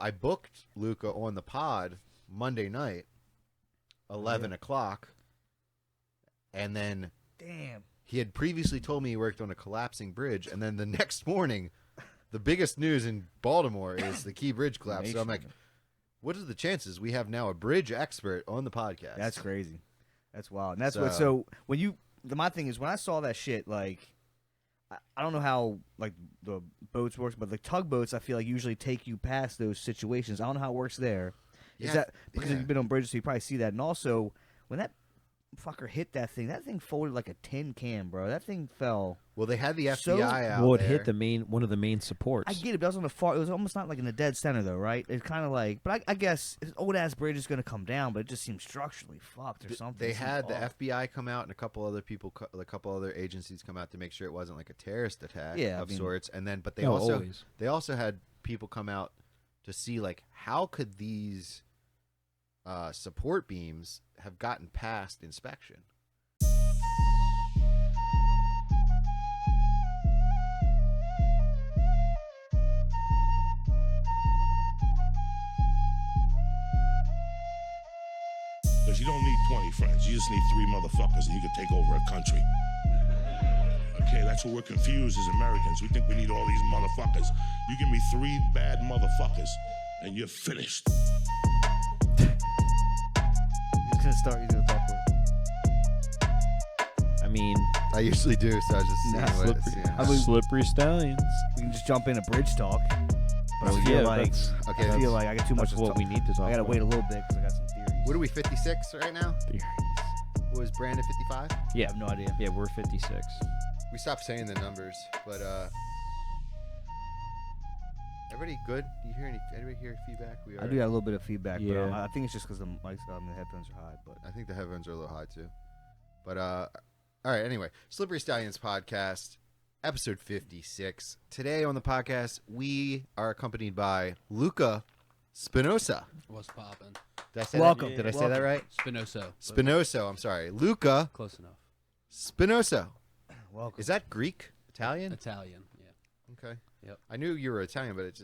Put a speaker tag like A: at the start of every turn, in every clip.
A: I booked Luca on the pod Monday night, 11 o'clock, and then
B: damn,
A: he had previously told me he worked on a collapsing bridge, and then the next morning, the biggest news in Baltimore is the Key Bridge collapse. So I'm like, what are the chances we have now a bridge expert on the podcast?
B: That's crazy. That's wild. And that's so when you my thing is when I saw that shit, like I don't know how like the boats works, but the tugboats I feel like usually take you past those situations. I don't know how it works there. Is that because you've been on bridges, so you probably see that. And also when that fucker hit that thing folded like a tin can, bro. That thing fell.
A: Well, they had the FBI out
C: Well, it
A: there.
C: hit one of the main supports.
B: I get it, but that was on the far. It was almost not like in the dead center, though, right? It's kind of like, but I guess this old ass bridge is going to come down, but it just seems structurally fucked or something.
A: They had the FBI come out and a couple other people, a couple other agencies come out to make sure it wasn't like a terrorist attack of sorts. And then, but they also had people come out to see like how could these support beams have gotten past inspection.
D: Because you don't need 20 friends. You just need 3 motherfuckers and you can take over a country. Okay, that's what we're confused as Americans. We think we need all these motherfuckers. You give me 3 bad motherfuckers and you're finished.
B: You're going to talk with.
C: I mean,
A: I usually do, so I was just seeing
C: slippery stallions.
B: We can just jump into bridge talk. But I feel like I got too much.
C: That's what we need to talk.
B: I gotta wait a little bit because I got some theories.
A: What are we, 56 right now?
C: Theories.
A: What was Brandon, 55?
C: Yeah,
B: I have no idea.
C: Yeah, we're 56.
A: We stopped saying the numbers, but everybody good? Do you hear anybody hear feedback?
B: I do got a little bit of feedback,
C: Yeah.
B: but I think it's just because the mics, the headphones are high. But
A: I think the headphones are a little high too. But all right. Anyway, Slippery Stallions podcast, episode 56. Today on the podcast, we are accompanied by Luca Spinoso.
E: What's poppin'?
A: Did I say
B: Welcome.
A: that? Did I say that right?
E: Spinoso.
A: Spinoso. I'm sorry, Luca
E: Close enough.
A: Spinoso.
B: welcome.
A: Is that Greek? Italian?
E: Italian, yeah.
A: Okay.
E: Yep.
A: I knew you were Italian, but it's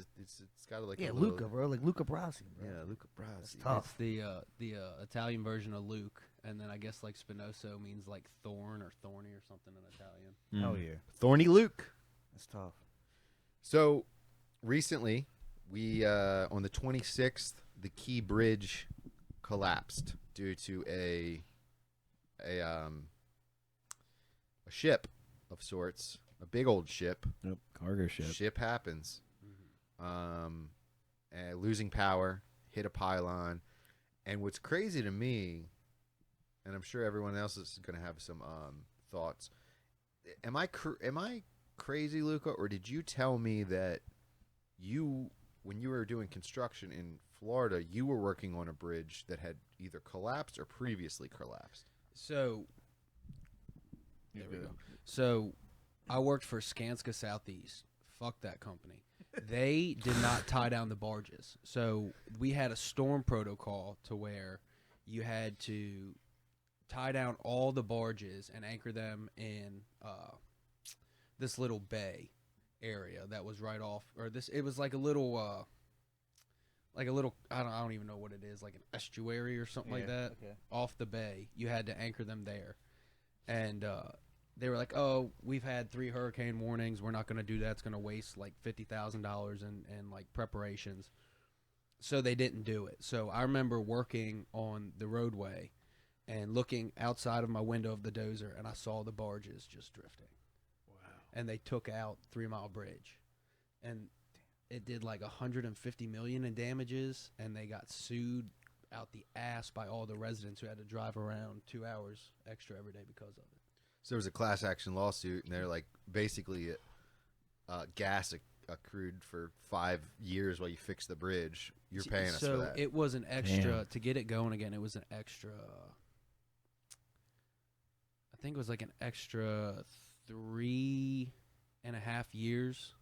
A: got to like a little,
B: Luca, bro, like Luca Brasi. Bro.
A: Yeah, Luca Brasi.
B: That's tough.
E: It's the Italian version of Luke, and then I guess like Spinoso means like thorn or thorny or something in Italian.
B: Hell yeah,
A: Thorny Luke.
B: that's tough.
A: So recently, we on the 26th, the Key Bridge collapsed due to a ship of sorts, a big old ship.
C: Yep, cargo ship.
A: Ship happens. Losing power, hit a pylon, and what's crazy to me, and I'm sure everyone else is going to have some thoughts. Am I crazy, Luca, or did you tell me that when you were doing construction in Florida, you were working on a bridge that had either collapsed or previously collapsed?
E: So there we go. So I worked for Skanska Southeast. Fuck that company. They did not tie down the barges. So we had a storm protocol to where you had to tie down all the barges and anchor them in this little bay area that was right off, or this. It was like a little, I don't even know what it is, like an estuary or something like that.
B: Okay.
E: Off the bay, you had to anchor them there, and they were like, "Oh, we've had 3 hurricane warnings. We're not going to do that. It's going to waste like $50,000 in like preparations." So they didn't do it. So I remember working on the roadway and looking outside of my window of the dozer, and I saw the barges just drifting. Wow! And they took out 3 Mile Bridge, and it did like $150 million in damages, and they got sued out the ass by all the residents who had to drive around 2 hours extra every day because of it.
A: So there was a class action lawsuit, and they're like basically gas accrued for 5 years while you fix the bridge. You're paying us for that.
E: So it was an extra to get it going again. It was an extra. I think it was like an extra 3.5 years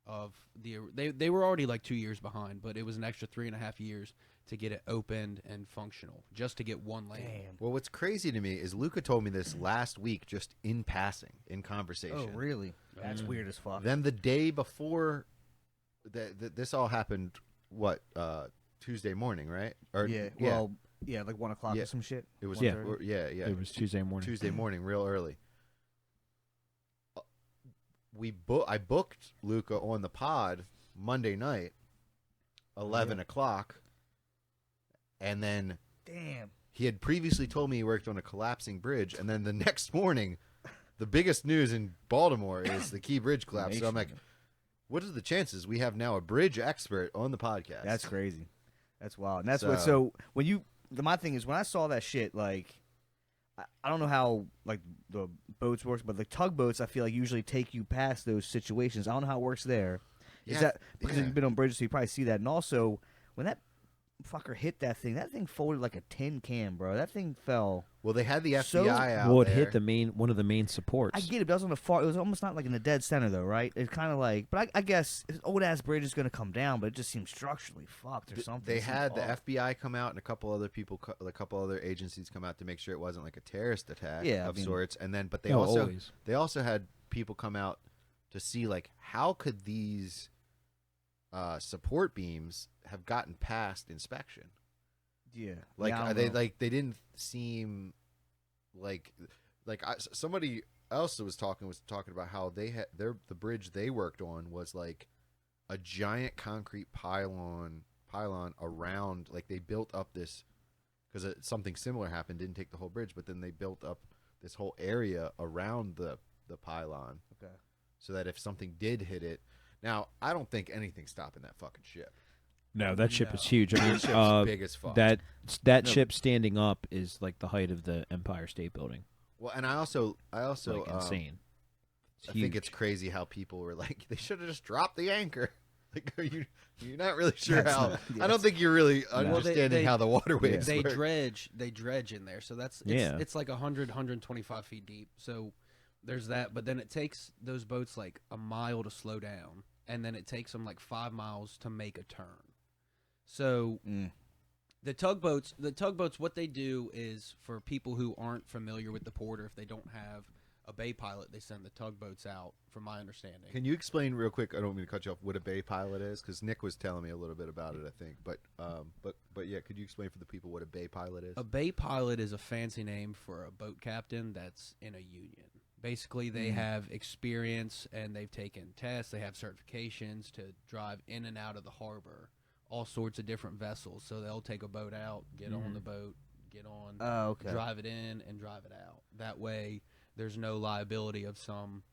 E: of the. They were already like 2 years behind, but it was an extra 3.5 years to get it opened and functional, just to get one lane.
B: Damn.
A: Well, what's crazy to me is Luca told me this last week, just in passing, in conversation.
B: Oh, really? That's weird as fuck.
A: Then the day before this all happened, what Tuesday morning, right? Or
B: Yeah. Well, yeah, like 1 o'clock
A: Yeah.
B: or some shit.
A: it was
B: 1:30.
A: yeah.
C: It was Tuesday morning.
A: Tuesday morning, real early. I booked Luca on the pod Monday night, 11 o'clock, and then
B: Damn.
A: he had previously told me he worked on a collapsing bridge, and then the next morning, the biggest news in Baltimore is the Key Bridge collapse. So I'm like, what are the chances we have now a bridge expert on the podcast?
B: That's crazy. That's wild. And that's
A: So-
B: what. So when you, my thing is when I saw that shit, like, I don't know how like the boats works, but the tugboats I feel like usually take you past those situations. I don't know how it works there. Is
A: Yeah,
B: that because
A: yeah.
B: you've been on bridges, so you probably see that. And also when that fucker hit that thing folded like a tin can, bro. That thing fell.
A: Well, they had the
B: So-
A: FBI out
C: Well, it
A: there.
C: hit one of the main supports.
B: I get it, but that was on the far. It was almost not like in the dead center though, right? It's kind of like, but I guess this old ass bridge is gonna come down, but it just seems structurally fucked or something.
A: They
B: It seems
A: had the
B: off.
A: FBI come out and a couple other people, a couple other agencies come out to make sure it wasn't like a terrorist attack
B: Yeah, I
A: of
B: mean-
A: sorts. And then, but they
C: No,
A: also
C: always.
A: had people come out to see like how could these support beams have gotten past inspection?
B: Yeah,
A: Like
B: yeah, I don't
A: they
B: know.
A: they didn't seem like somebody else was talking about how they had the bridge they worked on was like a giant concrete pylon around, like they built up this because something similar happened, didn't take the whole bridge, but then they built up this whole area around the pylon
B: Okay.
A: so that if something did hit it. Now I don't think anything's stopping that fucking ship.
C: No, that ship
E: No.
C: is huge. I mean,
A: That ship's big as fuck.
C: that
B: No.
C: ship standing up is like the height of the Empire State Building.
A: Well, and I also
C: Like insane. It's
A: I think
C: huge.
A: it's crazy how people were like, they should have just dropped the anchor. Like, you're not really sure
B: That's
A: how.
B: not-
A: I don't think you're really
E: Well,
A: understanding
E: they-
A: how the waterways
E: they
A: work.
E: dredge in there, so that's
C: Yeah.
E: it's like 125 feet deep. So there's that, but then it takes those boats like a mile to slow down, and then it takes them like 5 miles to make a turn. So
B: Mm.
E: the tugboats, what they do is for people who aren't familiar with the port, or if they don't have a bay pilot, they send the tugboats out. From my understanding,
A: Can you explain real quick? I don't mean to cut you off. What a bay pilot is, because Nick was telling me a little bit about it, I think. But yeah, could you explain for the people what a bay pilot is?
E: a bay pilot is a fancy name for a boat captain that's in a union. Basically, they have experience and they've taken tests. They have certifications to drive in and out of the harbor, all sorts of different vessels. So they'll take a boat out, get on the boat, get on,
B: Oh, okay.
E: drive it in, and drive it out. That way, there's no liability of some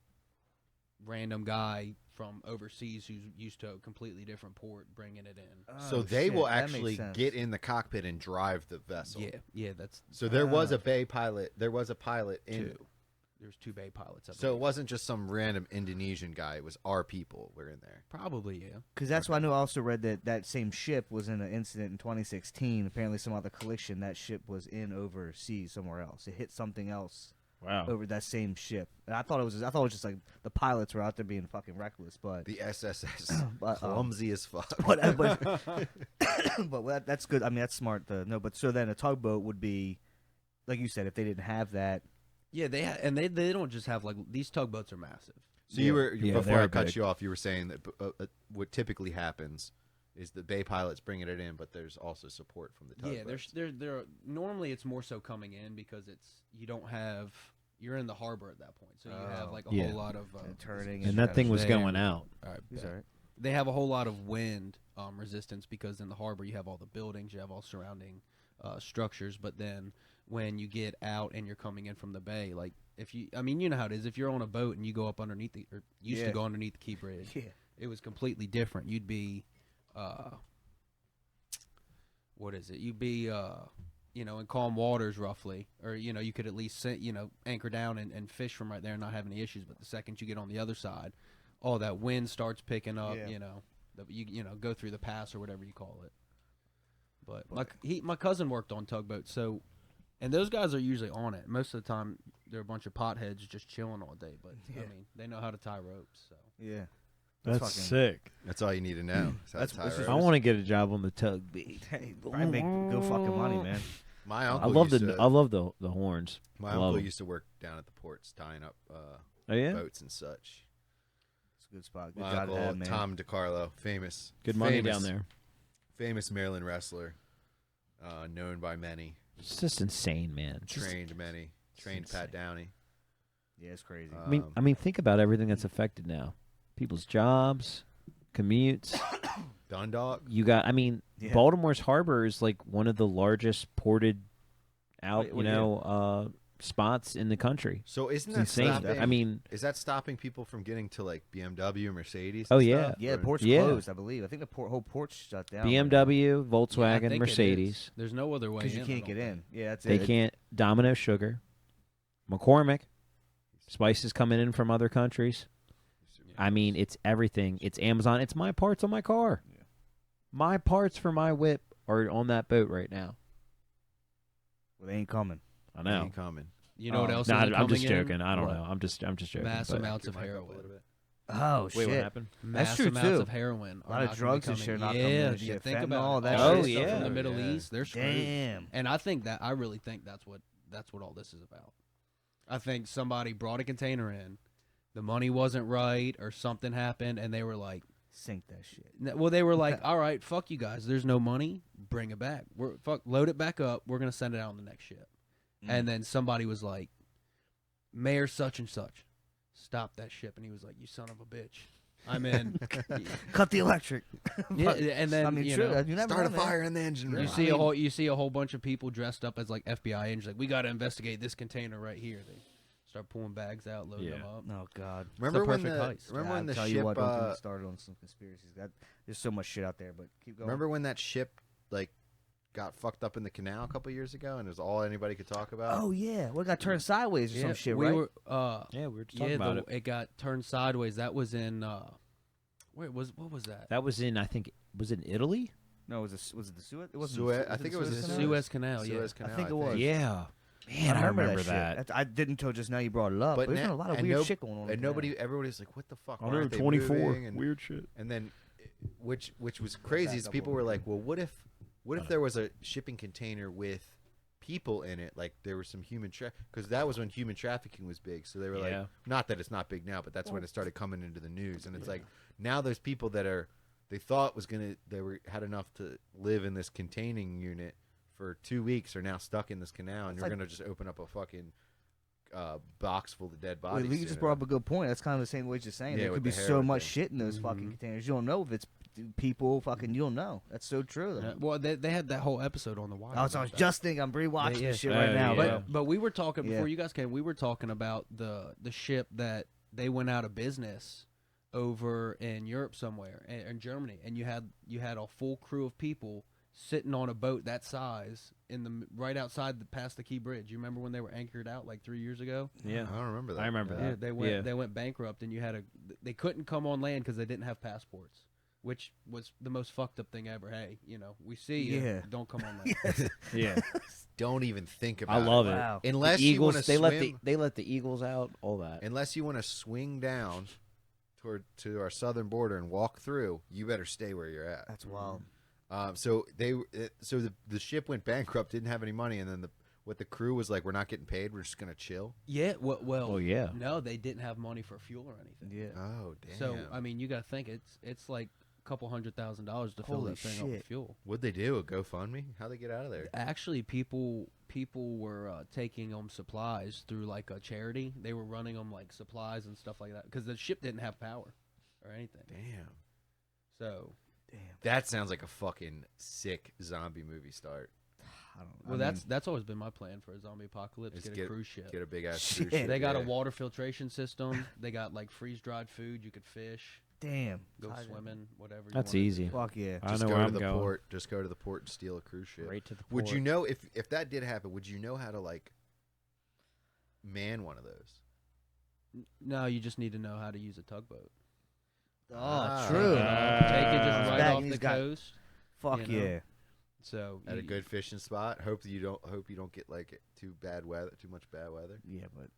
E: random guy from overseas who's used to a completely different port bringing it in.
A: So
B: Oh,
A: they
B: shit,
A: will
B: that makes
A: actually
B: sense.
A: get in the cockpit and drive the vessel.
E: Yeah, that's
A: So there was
B: Ah.
A: a bay pilot. There was a pilot in.
E: two. There's two bay pilots. I
A: So it
E: believe.
A: wasn't just some random Indonesian guy. It was our people were in there.
E: Probably, yeah.
B: Because that's why I know. I also read that same ship was in an incident in 2016. Apparently, some other collision. That ship was in overseas somewhere else. It hit something else
C: wow.
B: over that same ship. And I thought it was just like the pilots were out there being fucking reckless. But
A: The SSS,
B: But,
A: clumsy as fuck.
B: but that's good. I mean, that's smart to know. But so then a tugboat would be, like you said, if they didn't have that.
E: Yeah, and they don't just have like these tugboats are massive.
A: So you were
C: Yeah,
A: before
C: they're
A: I cut
C: big.
A: you off. You were saying that what typically happens is the bay pilots bringing it in, but there's also support from the tugboats.
E: Yeah, there normally it's more so coming in because you're in the harbor at that point, so you have like a
C: Yeah.
E: whole lot of
B: Turning
C: And that thing was
E: there.
C: going out.
E: All right,
B: He's
E: bet.
B: all right.
E: They have a whole lot of wind resistance because in the harbor you have all the buildings, you have all surrounding structures, but then when you get out and you're coming in from the bay, like you know how it is. If you're on a boat and you go up underneath or used
B: Yeah.
E: to go underneath the Key Bridge,
B: Yeah.
E: it was completely different. You'd be, what is it? You'd be, in calm waters roughly, or you could at least anchor down and fish from right there and not have any issues. But the second you get on the other side, all that wind starts picking up.
B: Yeah.
E: You go through the pass or whatever you call it. But my cousin worked on tugboats, and those guys are usually on it. Most of the time, they're a bunch of potheads just chilling all day. But
B: Yeah.
E: I mean, they know how to tie ropes. So
B: Yeah.
C: That's
B: fucking-
C: sick.
A: That's all you need to know.
B: That's- this is-
C: I want to get a job on the tugboat.
B: Hey, probably make good fucking money, man.
A: My
C: I
A: uncle.
C: love
A: used
C: the
A: to,
C: I love the horns.
A: My
C: love
A: uncle
C: 'em.
A: used to work down at the ports, tying up
C: Oh yeah,
A: boats and such.
B: It's a good spot. Good
A: My
B: job
A: uncle
B: to have, man.
A: Tom DiCarlo, famous.
C: good money
A: famous
C: down there.
A: famous Maryland wrestler, known by many,
C: It's just insane, man.
A: trained
C: insane.
A: Pat Downey.
B: Yeah, it's crazy.
C: I mean, think about everything that's affected now. People's jobs, commutes.
A: Dundalk.
C: You got. I mean,
B: Yeah.
C: Baltimore's harbor is like one of the largest ported out,
B: Well,
C: spots in the country.
A: So isn't
C: It's
A: that
C: insane.
A: stopping?
C: I mean,
A: is that stopping people from getting to like BMW, Mercedes?
C: Oh,
A: and
C: yeah.
A: stuff?
B: Yeah,
A: Or-
B: the port's
C: Yeah.
B: closed, I believe. I think the whole port's shut down.
C: BMW,
E: Yeah, I
C: Volkswagen,
E: think it is.
C: Mercedes.
E: There's no other way
B: Because
E: in.
B: you
E: I
B: can't
E: don't
B: get in.
E: think.
B: Yeah, that's
C: They
B: it.
C: can't. Domino Sugar, McCormick, spices coming in from other countries. I mean, it's everything. It's Amazon. It's my parts on my car.
B: Yeah.
C: My parts for my whip are on that boat right now.
B: Well, they ain't coming.
C: I know.
A: Ain't coming.
E: You know what else?
C: No,
E: isn't
C: I'm just
E: coming in?
C: joking. I don't
B: What?
C: know. I'm just joking.
E: Mass
C: but-
E: amounts of
A: Mic up a
E: heroin.
A: little bit.
B: Oh,
C: Wait,
B: shit.
C: what happened?
E: Mass
B: true,
E: amounts
B: too.
E: of heroin.
B: A lot of drugs and shit are not coming
E: Yeah,
B: in
E: if you
B: shit.
E: think
B: Fentanyl,
E: about
B: that
E: it.
C: shit.
E: All
C: Oh,
E: stuff from
C: yeah.
E: the Middle
A: Yeah.
E: East, they're screwed.
B: Damn.
E: And I really think that's what all this is about. I think somebody brought a container in, the money wasn't right, or something happened, and they were like,
B: Sink that shit.
E: well, they were like, all right, fuck you guys. There's no money. Bring it back. Load it back up. We're gonna send it out on the next ship. And then somebody was like, Mayor such and such, stop that ship. And he was like, you son of a bitch. I'm in.
B: Cut the electric.
E: Yeah, and then
B: I mean,
E: you
B: true.
E: know,
B: You never
A: Start a
B: know, man.
A: fire in the engine room.
E: you see a whole bunch of people dressed up as like FBI agents. Like, we got to investigate this container right here. They start pulling bags out, loading them up.
B: Oh, God.
A: Remember when
E: perfect
A: the
E: heist.
A: remember
B: Yeah,
A: when the
B: I'll tell
A: ship
B: you what, don't get me started on some conspiracies. There's so much shit out there, but keep going.
A: remember when that ship like got fucked up in the canal a couple years ago and it was all anybody could talk about?
B: Oh, yeah. What got turned sideways or some shit,
E: we
B: right?
E: were.
C: Yeah, we were just talking about it.
E: It got turned sideways. That was in. What was that?
C: That was in, I think, was it in Italy?
B: No, was it the Suez? It wasn't
A: Suez-
B: the
A: I think it was
B: Suez
A: the
B: Canal?
E: Suez Canal. Yeah.
A: Suez Canal.
B: think it was.
C: Yeah. Man, I remember
B: shit.
C: that.
B: I didn't until just now you brought it up. But there's been a lot of
A: and
B: weird shit going on. in
A: And
B: the
A: nobody, everybody's like, "What the fuck?"
C: I
A: Why
C: know,
A: aren't they
C: 24.
A: moving? And,
C: Weird shit.
A: and then, which was crazy is
B: Back up
A: people
B: a
A: were
B: little
A: like, "Well, what if there was a shipping container with people in it? Like there was some human because that was when human trafficking was big. So they were
C: Yeah.
A: like, not that it's not big now, but that's when it started coming into the news. And it's like now those people that they thought had enough to live in this containing unit for 2 weeks are now stuck in this canal, and
B: It's
A: you're
B: like-
A: gonna just open up a fucking box full of dead
B: Well,
A: bodies.
B: you
A: soon
B: just brought up
A: enough.
B: a good point. That's kind of the same way you're saying.
A: Yeah,
B: There
A: with
B: could be
A: the
B: so
A: heroin
B: much
A: thing.
B: shit in those fucking containers. You don't know if it's people. Fucking, you don't know. That's so true.
E: Yeah, well, they had that whole episode on the wire.
B: I was
E: about that.
B: just thinking. I'm rewatching
E: Yeah,
B: this shit
C: yeah.
B: right now,
C: Yeah.
B: bro.
E: But we were talking
B: Yeah.
E: before you guys came. We were talking about the ship that they went out of business over in Europe somewhere, in Germany, and you had a full crew of people sitting on a boat that size right outside past the Key Bridge. You remember when they were anchored out like 3 years ago?
C: Yeah.
A: I don't remember that.
C: I remember
E: Yeah,
C: that.
E: they went bankrupt, and they couldn't come on land because they didn't have passports, which was the most fucked up thing ever. Hey, we see you.
B: Yeah.
E: Don't come on land.
C: Yeah.
A: Don't even think
C: I
A: about
C: love it.
B: Wow.
A: Unless
C: The
A: you
C: Eagles,
A: want to
C: they
A: swim,
C: let the Eagles out, all that.
A: unless you want to swing down to our southern border and walk through, you better stay where you're at.
B: That's wild.
A: So the ship went bankrupt, didn't have any money, and then the crew was like, "We're not getting paid. We're just gonna chill."
E: Yeah. Well.
C: Oh, yeah.
E: No, they didn't have money for fuel or anything.
B: Yeah.
A: Oh damn!
E: So I mean, you got to think it's like a couple $100,000 to fill
B: Holy
E: that thing up with
B: shit.
E: fuel.
A: what'd they do? A GoFundMe? How'd they get out of there?
E: Actually, people were taking them supplies through like a charity. They were running them like supplies and stuff like that because the ship didn't have power or anything.
A: Damn.
E: So
B: Damn.
A: That sounds like a fucking sick zombie movie start.
E: well, that's always been my plan for a zombie apocalypse.
A: Is
E: Get a cruise ship.
A: Get a big ass
B: Shit.
A: cruise ship.
E: They got a
A: yeah.
E: water filtration system. They got like freeze dried food. You could fish,
B: Damn.
E: go
B: Tired.
E: swimming, whatever.
C: That's
E: you wanna
C: easy.
E: do.
B: Fuck yeah.
C: I
A: Just
C: know
A: go
C: where
A: to
C: I'm
A: the
C: going.
A: port. Just go to the port and steal a cruise ship.
C: Right to the
A: Would you
C: port.
A: know if that did happen? Would you know how to like man one of those?
E: No, you just need to know how to use a tugboat.
B: Oh,
A: Ah.
B: true.
E: Take it just right
B: Back
E: off
B: and
E: the
B: he's got-
E: coast.
B: Fuck
E: you know?
B: yeah.
E: So
A: At a
E: you-
A: good fishing spot. Hope you don't get like too much bad weather.
B: Yeah, but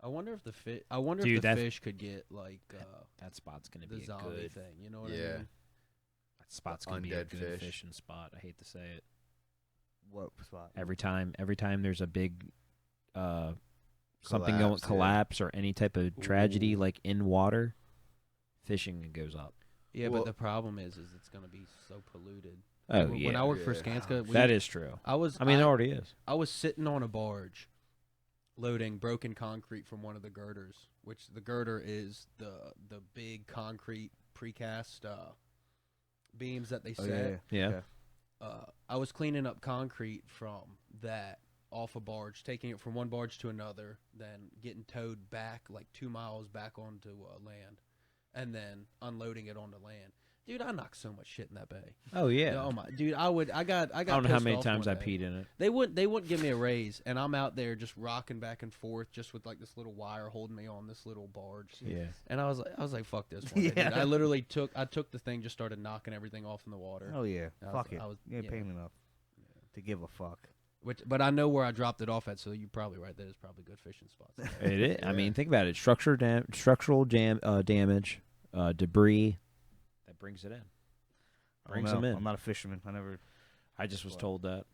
E: I wonder if the fish.
C: Dude, that-
E: fish could get like
C: That spot's gonna
E: the
C: be a
E: zombie
C: good.
E: thing. You know what I
A: Yeah.
E: mean?
C: That spot's gonna be a
A: Undead
C: good
A: fish.
C: fishing spot. I hate to say it.
B: what spot?
C: Every time there's a big something
A: Collapse, yeah.
C: collapse or any type of tragedy
E: Ooh.
C: like in water, fishing goes up.
E: Yeah,
A: Well-
E: but the problem is it's going to be so polluted.
C: Oh
E: When
C: yeah,
E: I worked for
A: Yeah.
E: Skanska,
C: that is true.
E: I was.
C: I mean, it already is.
E: I was sitting on a barge, loading broken concrete from one of the girders, which the girder is the big concrete precast beams that they set.
C: Yeah.
E: I was cleaning up concrete from that off a barge, taking it from one barge to another, then getting towed back like 2 miles back onto land, and then unloading it onto land. Dude, I knocked so much shit in that bay.
C: Oh yeah.
E: Oh my, dude, I got.
C: I don't know how
E: pissed
C: many
E: off
C: times
E: one
C: I
E: day.
C: peed in it.
E: They wouldn't give me a raise, and I'm out there just rocking back and forth, just with like this little wire holding me on this little barge.
C: Yeah.
E: And I was like, fuck this one.
B: Yeah.
E: Dude. I literally took the thing, just started knocking everything off in the water.
B: Oh yeah,
E: I was-
B: fuck it.
E: I was-
B: You ain't
E: yeah.
B: paying enough to give a fuck.
E: But I know where I dropped it off at, so you're probably right. That is probably good fishing spots.
C: It is. I
A: Yeah.
C: mean, think about it. Structural damage, debris. That brings it in. Brings them in.
B: I'm not a fisherman. I never.
C: I just was told that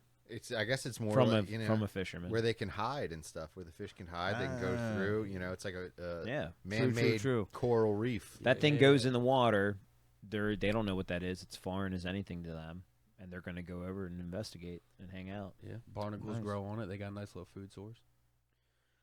A: I guess it's more
C: from
A: like,
C: from a fisherman.
A: where they can hide and stuff, where the fish can hide. They can go
B: Ah.
A: through. It's like a
C: yeah.
A: man-made
B: True.
A: coral reef.
C: That thing
E: Yeah.
C: goes in the water. They don't know what that is. It's foreign as anything to them, and they're going to go over and investigate and hang out.
E: Yeah, barnacles
B: Nice.
E: grow on it. They got a nice little food source.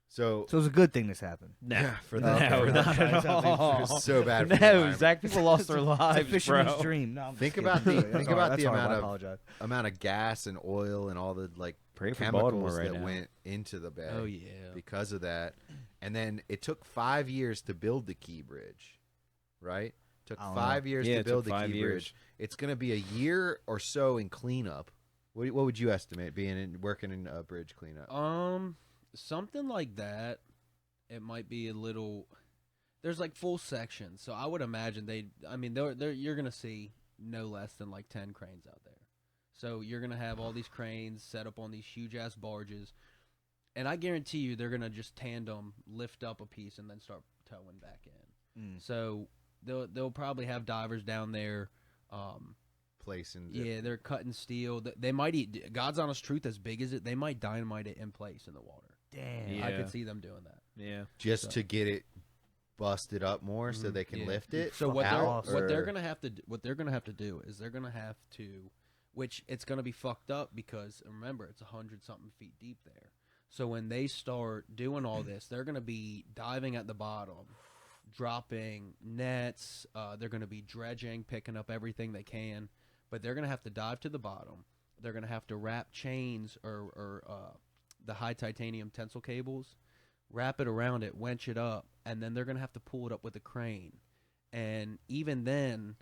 A: So
B: So it's a good thing this happened.
C: No,
A: yeah, for
B: No,
A: that,
C: no,
A: for
C: not
A: that-
C: at all.
A: It's so bad. For the
C: No,
A: environment.
C: Zach. People lost their
B: It's a
C: lives,
B: fisherman's
C: bro.
B: dream. No, I'm just
A: Think
B: kidding.
A: about the-
B: That's
A: think
B: all
A: about
B: right.
A: the
B: That's all right.
A: amount
B: I
A: of-
B: apologize.
A: amount of gas and oil and all the
C: Pray for
A: chemicals
C: Baltimore right
A: that
C: now.
A: went into the bay.
E: Oh yeah.
A: Because of that. And then it took 5 years to build the Key Bridge, right? Took
B: I don't
A: 5 years
C: Yeah,
A: to
C: it
A: build
C: took
A: the
C: 5
A: Key
C: years.
A: Bridge. It's going to be a year or so in cleanup. What would you estimate working in bridge cleanup?
E: Something like that. It might be a little. There's like full sections, so I would imagine you're gonna see no less than like 10 cranes out there. So you're gonna have all these cranes set up on these huge ass barges, and I guarantee you they're gonna just tandem lift up a piece and then start towing back in. So they'll probably have divers down there.
A: Place and
E: Yeah, they're cutting steel. They might eat. God's honest truth, as big as it, they might dynamite it in place in the water.
B: Damn.
C: Yeah.
E: I could see them doing that.
C: Yeah.
A: just
E: So-
A: to get it busted up more so they can
E: Yeah.
A: lift it.
E: So what
A: out,
E: they're
A: or-
E: gonna have to do is they're gonna have to, which it's gonna be fucked up because remember it's 100-something feet deep there. So when they start doing all this, they're gonna be diving at the bottom, dropping nets. They're gonna be dredging, picking up everything they can, but they're gonna have to dive to the bottom. They're gonna have to wrap chains or the high titanium tensile cables, wrap it around it, winch it up, and then they're going to have to pull it up with a crane. And even then,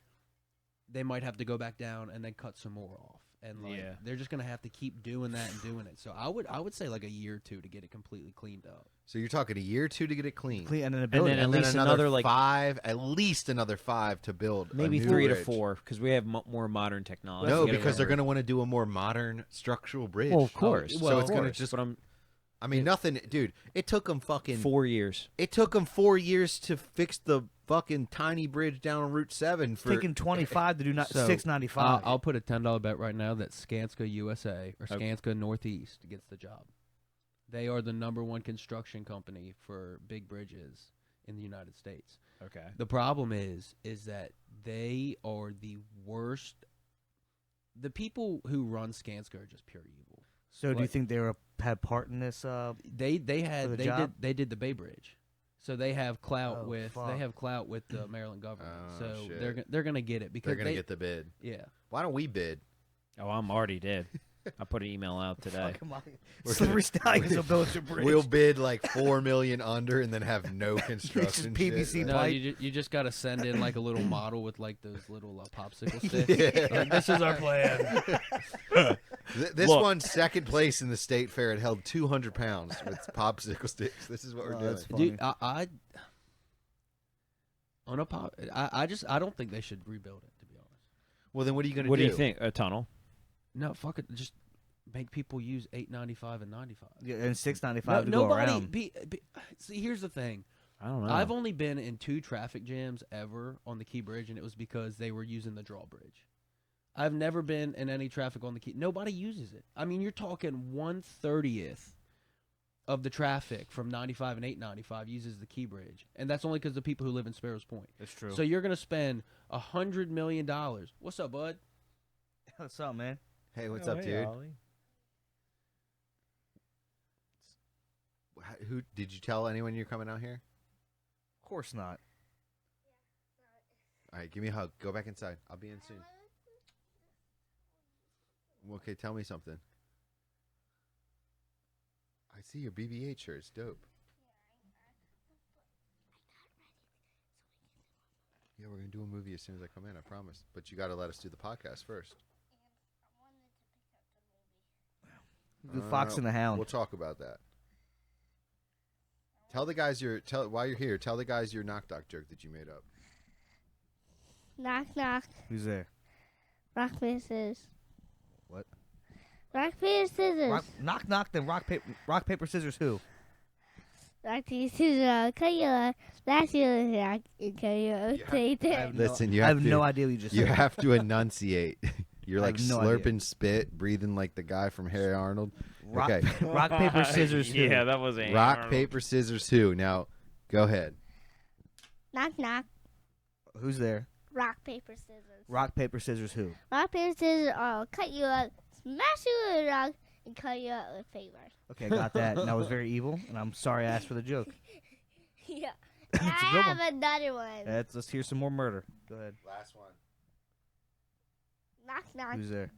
E: they might have to go back down and then cut some more off. And
C: Yeah.
E: they're just going to have to keep doing that and doing it. So I would say like a year or two to get it completely cleaned up.
A: So you're talking a year or two to get it clean.
B: And then a
C: And
B: building.
C: then at
A: And then
C: least
A: another
C: another, like-
A: 5, at least another 5 to build. a
C: Maybe
A: new
C: 3 to
A: bridge.
C: 4 because we have more modern technology.
A: No,
C: to get
A: because they're
C: around.
A: going to want to do a more modern structural bridge.
C: Well, of course.
A: So it's
C: of
A: gonna
C: course,
A: just-
C: But I'm
A: I mean, nothing, dude. It took them fucking
C: 4 years.
A: It took them 4 years to fix the fucking tiny bridge down on Route 7
B: It's
A: for
B: taking 25 to do
E: So,
B: $6.95.
E: I'll put a $10 bet right now that Skanska USA or Skanska Northeast gets the job. They are the #1 construction company for big bridges in the United States.
C: Okay.
E: The problem is that they are the worst. The people who run Skanska are just pure evil.
B: So do you
E: Like-
B: think they had part in this?
E: They
B: the job?
E: did the Bay Bridge, so they have clout
B: Oh,
E: with
B: fuck.
E: the Maryland government.
A: Oh,
E: So
A: shit.
E: they're gonna get it because
A: they're going to get the bid.
E: yeah.
A: Why don't we bid?
C: Oh, I'm already dead. I put an email out today.
B: Slippery Stallions will build your bridge.
A: We'll bid like 4 million under and then have no construction.
B: PVC
A: shit.
E: No,
B: pipe.
E: you just got to send in like a little model with like those little popsicle sticks.
A: Yeah.
E: Like, this is our plan.
A: This
C: Look.
A: won second place in the state fair. It held 200 pounds with popsicle sticks. This is what we're
B: Oh,
A: doing.
B: that's funny.
E: Dude, I on a pop. I don't think they should rebuild it. To be honest,
A: Well, then what are you going to do?
C: What do you think? A tunnel?
E: no, fuck it. Just make people use 895 and 95.
B: Yeah, and $6.95
E: No,
B: to go
E: nobody.
B: around.
E: See, here's the thing.
C: I don't know.
E: I've only been in 2 traffic jams ever on the Key Bridge, and it was because they were using the drawbridge. I've never been in any traffic on the Key. Nobody uses it. I mean, you're talking 1/30th of the traffic from 95 and 895 uses the Key Bridge, and that's only because the people who live in Sparrows Point.
B: That's true.
E: So you're going to spend $100 million. What's up, bud?
B: What's up, man?
A: Hey, what's up, dude? Who did you tell anyone you're coming out here?
B: Of course not.
A: All right, give me a hug. Go back inside. I'll be in soon. Okay, tell me something. I see your BB-8 shirt. It's dope. Yeah, we're going to do a movie as soon as I come in, I promise. But you got to let us do the podcast first.
B: The Fox and the Hound.
A: We'll talk about that. Tell the guys while you're here, tell the guys your knock knock joke that you made up.
F: Knock, knock.
B: Who's there?
F: Rock, paper, scissors.
B: What?
F: Rock, paper, scissors.
B: Knock, knock, then rock, paper, scissors, who?
F: Rock, paper, scissors. Cut your last year. Rock, and cut your
A: Listen, you
B: I
A: have
B: have
A: to,
B: no idea what you just
A: you
B: said.
A: have to enunciate. You're
B: I
A: like
B: have no
A: slurping
B: idea.
A: spit, breathing like the guy from Harry Arnold.
B: Rock,
A: Okay.
B: rock, paper, scissors, who?
C: Yeah, that was a
A: Rock, paper, scissors, who? Now, go ahead.
F: Knock, knock.
B: Who's there?
F: Rock, paper, scissors.
B: Rock, paper, scissors, who?
F: Rock, paper, scissors. I'll cut you up, smash you with a rock, and cut you up with paper.
B: Okay, I got that. And that was very evil, and I'm sorry I asked for the joke.
F: Yeah.
B: It's a
F: I
B: good
F: have
B: one.
F: another one.
B: Let's hear some more murder. Go ahead.
A: Last one.
F: Knock, knock.
B: Who's there?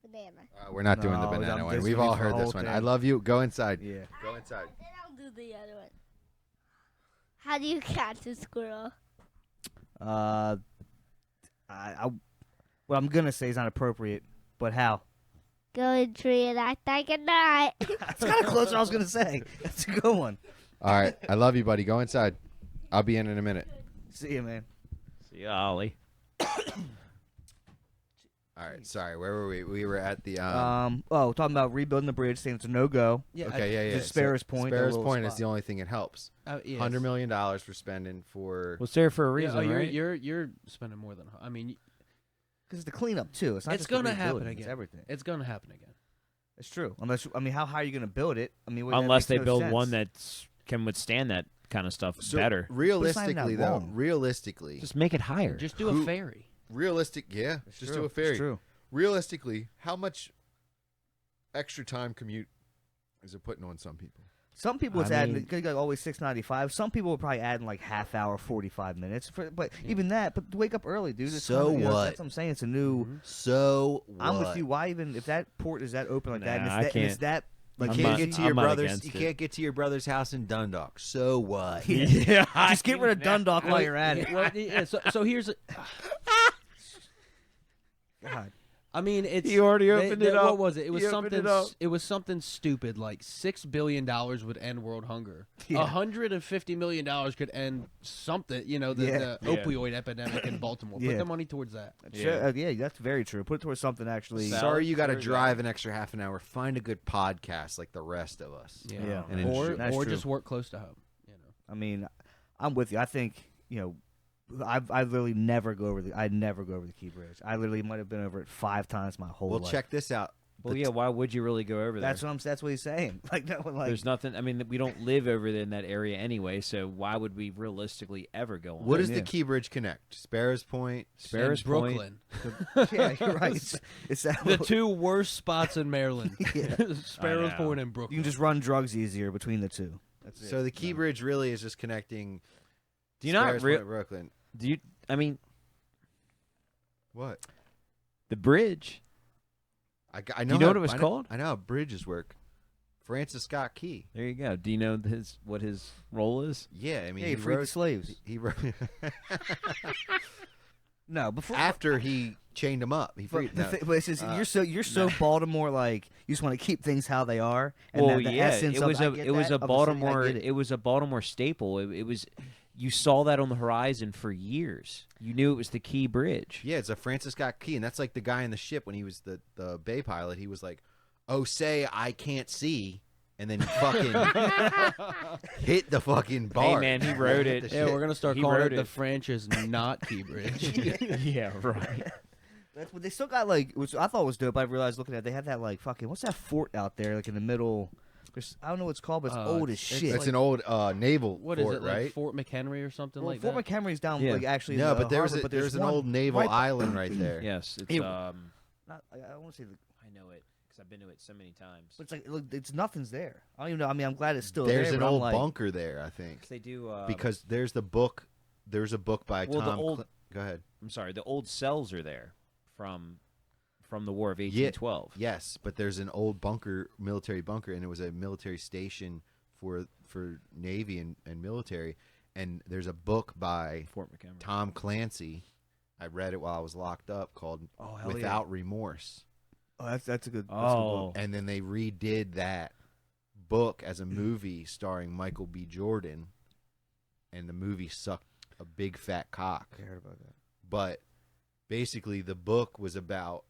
F: Banana.
A: We're not doing the
B: No,
A: banana
B: I'm
A: one.
B: just
A: We've
B: gonna
A: all
B: use the
A: heard
B: whole
A: this one. I
B: thing.
A: love you. Go inside.
B: Yeah.
A: Go inside.
F: Then I'll do the other one. How do you catch a squirrel?
B: What I'm gonna say is not appropriate, but how?
F: Go in tree and act like a nut.
B: That's kind of close to what I was gonna say. That's a good one.
A: All right. I love you, buddy. Go inside. I'll be in a minute.
B: See you, man.
C: See ya, Ollie.
A: All right. Sorry. Where were we? We were at the.
B: Talking about rebuilding the bridge, saying it's a no-go.
E: Yeah.
A: Okay. Yeah.
B: Just Sparrow's Point, that
A: Sparrow's
B: little
A: Point is
B: spot.
A: the only thing it helps.
E: Yeah,
A: $100 million for spending for.
C: Was there for a reason,
E: yeah,
C: right?
E: you're spending more than. I mean,
B: Because it's the cleanup too. It's not
E: it's
B: just the
E: gonna happen
B: rebuilding,
E: again.
B: It's everything.
E: It's gonna happen again.
B: It's true. Unless how high are you gonna build it? I mean,
C: Unless they
B: that makes no
C: build
B: sense.
C: one that can withstand that kind of stuff
A: So
C: better.
A: realistically,
B: that
A: though,
B: long.
A: realistically,
C: Just make it higher.
E: Just do
A: Who-
E: a ferry.
A: yeah,
B: It's
A: just
B: true.
A: do a ferry.
B: It's true.
A: Realistically, how much extra time commute is it putting on some people?
B: Some people it's
C: I
B: adding
C: mean-
B: like always $6.95. Some people will probably add in like half hour, 45 minutes. But even that, but wake up early, dude. It's
A: So
B: kinda,
A: what?
B: That's what I'm saying. It's a new.
A: So
B: I'm with you. Why even if that port is that open like that? And
C: Nah,
B: it's
C: I
B: that, and it's
C: can't.
B: that like
C: I'm
A: You can't
C: not-
A: get to
C: I'm
A: your
C: not
A: brother's.
C: against
A: You
C: it.
A: can't get to your brother's house in Dundalk. So what?
C: Yeah,
B: just get rid of Dundalk while you're at it.
E: Well, yeah, so here's.
B: God.
E: I mean, it's.
C: He already opened it up.
E: What was it? It was
C: He opened
E: something.
C: it up.
E: It was something stupid like $6 billion would end world hunger.
B: Yeah.
E: $150 million could end something. You know, the
B: Yeah.
E: opioid epidemic in Baltimore.
B: Yeah.
E: Put the money towards that.
B: Yeah, that's very true. Put it towards something actually.
A: Sorry, you got to
C: There we go.
A: drive an extra half an hour. Find a good podcast like the rest of us.
B: Yeah.
A: And
E: or
A: enjoy-
B: That's true.
E: just work close to home. You know.
B: I mean, I'm with you. I think I literally never go over I never go over the Key Bridge. I literally might have been over it 5 times my whole
A: Well,
B: life.
A: check this out.
C: Well, yeah. Why would you really go over there?
B: That's what he's saying. Like no one like
C: There's nothing. I mean, we don't live over there in that area anyway. So why would we realistically ever go on?
A: What
C: there?
A: does the Key Bridge connect? Sparrows Point.
C: Sparrows
E: And
C: Point?
E: Brooklyn.
B: yeah, you're right. It's that
E: The two worst spots in Maryland.
B: Yeah.
E: Sparrows
C: I know.
E: Point and Brooklyn.
B: you can just run drugs easier between the two. That's it.
A: So the Key Bridge really is just connecting.
C: Do you not
A: Sparrows
C: re-
A: Point, Brooklyn.
C: Do you? I mean,
A: What?
C: the bridge.
A: I
C: you know what it was called?
A: I know how bridges work. Francis Scott Key.
C: There you go. Do you know what his role is?
A: Yeah, I mean,
B: yeah, he freed the slaves.
A: He wrote
B: No, before
A: after he chained him up. He freed.
B: but,
A: No.
B: but it's just, you're so Baltimore like you just want to keep things how they are. And
C: Well,
B: the
C: yeah,
B: essence
C: it
B: of,
C: was
B: I
C: a
B: get
C: it was
B: that,
C: a
B: of the city, I
C: Baltimore
B: get it.
C: it was a Baltimore staple. It was you saw that on the horizon for years. You knew it was the Key Bridge.
A: Yeah, it's a Francis Scott Key, and that's like the guy in the ship when he was the Bay pilot. He was like, "Oh, say I can't see," and then fucking hit the fucking bar.
C: Hey man, he wrote
A: Hit
C: it.
A: the
E: Yeah,
A: shit.
E: we're gonna start
C: He
E: calling
C: wrote
E: it the
C: it.
E: Francis not Key Bridge.
C: Yeah, right.
B: That's what they still got. Like, which I thought was dope. I realized looking at it, they have that like fucking what's that fort out there like in the middle. I don't know what it's called, but it's old as
E: it's
B: shit.
A: It's an old naval
E: What is
A: fort,
E: it, like
A: right?
E: Fort McHenry or something
B: well,
E: like
B: Fort
E: that?
B: McHenry's down
C: Yeah.
B: like actually.
A: No,
B: in the
A: but there's
B: harbor, but
A: there's an
B: one
A: old naval
B: right-
A: island right there.
C: Yes, it's
B: It- not. I want to say
C: I know it because I've been to it so many times.
B: but it's like look, it's nothing's there. I don't even know. I mean, I'm glad it's still
A: There's
B: there.
A: an
B: but I'm
A: old
B: like,
A: bunker there, I think,
C: They do
A: because there's the book. There's a book by
C: Well, the
A: Tom.
C: old-
A: Go ahead.
C: I'm sorry, the old cells are there from the War of 1812.
A: Yes, but there's an old bunker, military bunker, and it was a military station for Navy and military. And there's a book by
C: Fort McHenry.
A: Tom Clancy. I read it while I was locked up, called
B: Oh, hell yeah.
A: Without Remorse.
B: oh, that's a good.
C: Oh,
A: And then they redid that book as a movie starring Michael B. Jordan, and the movie sucked a big fat cock.
B: I heard about that.
A: But basically, the book was about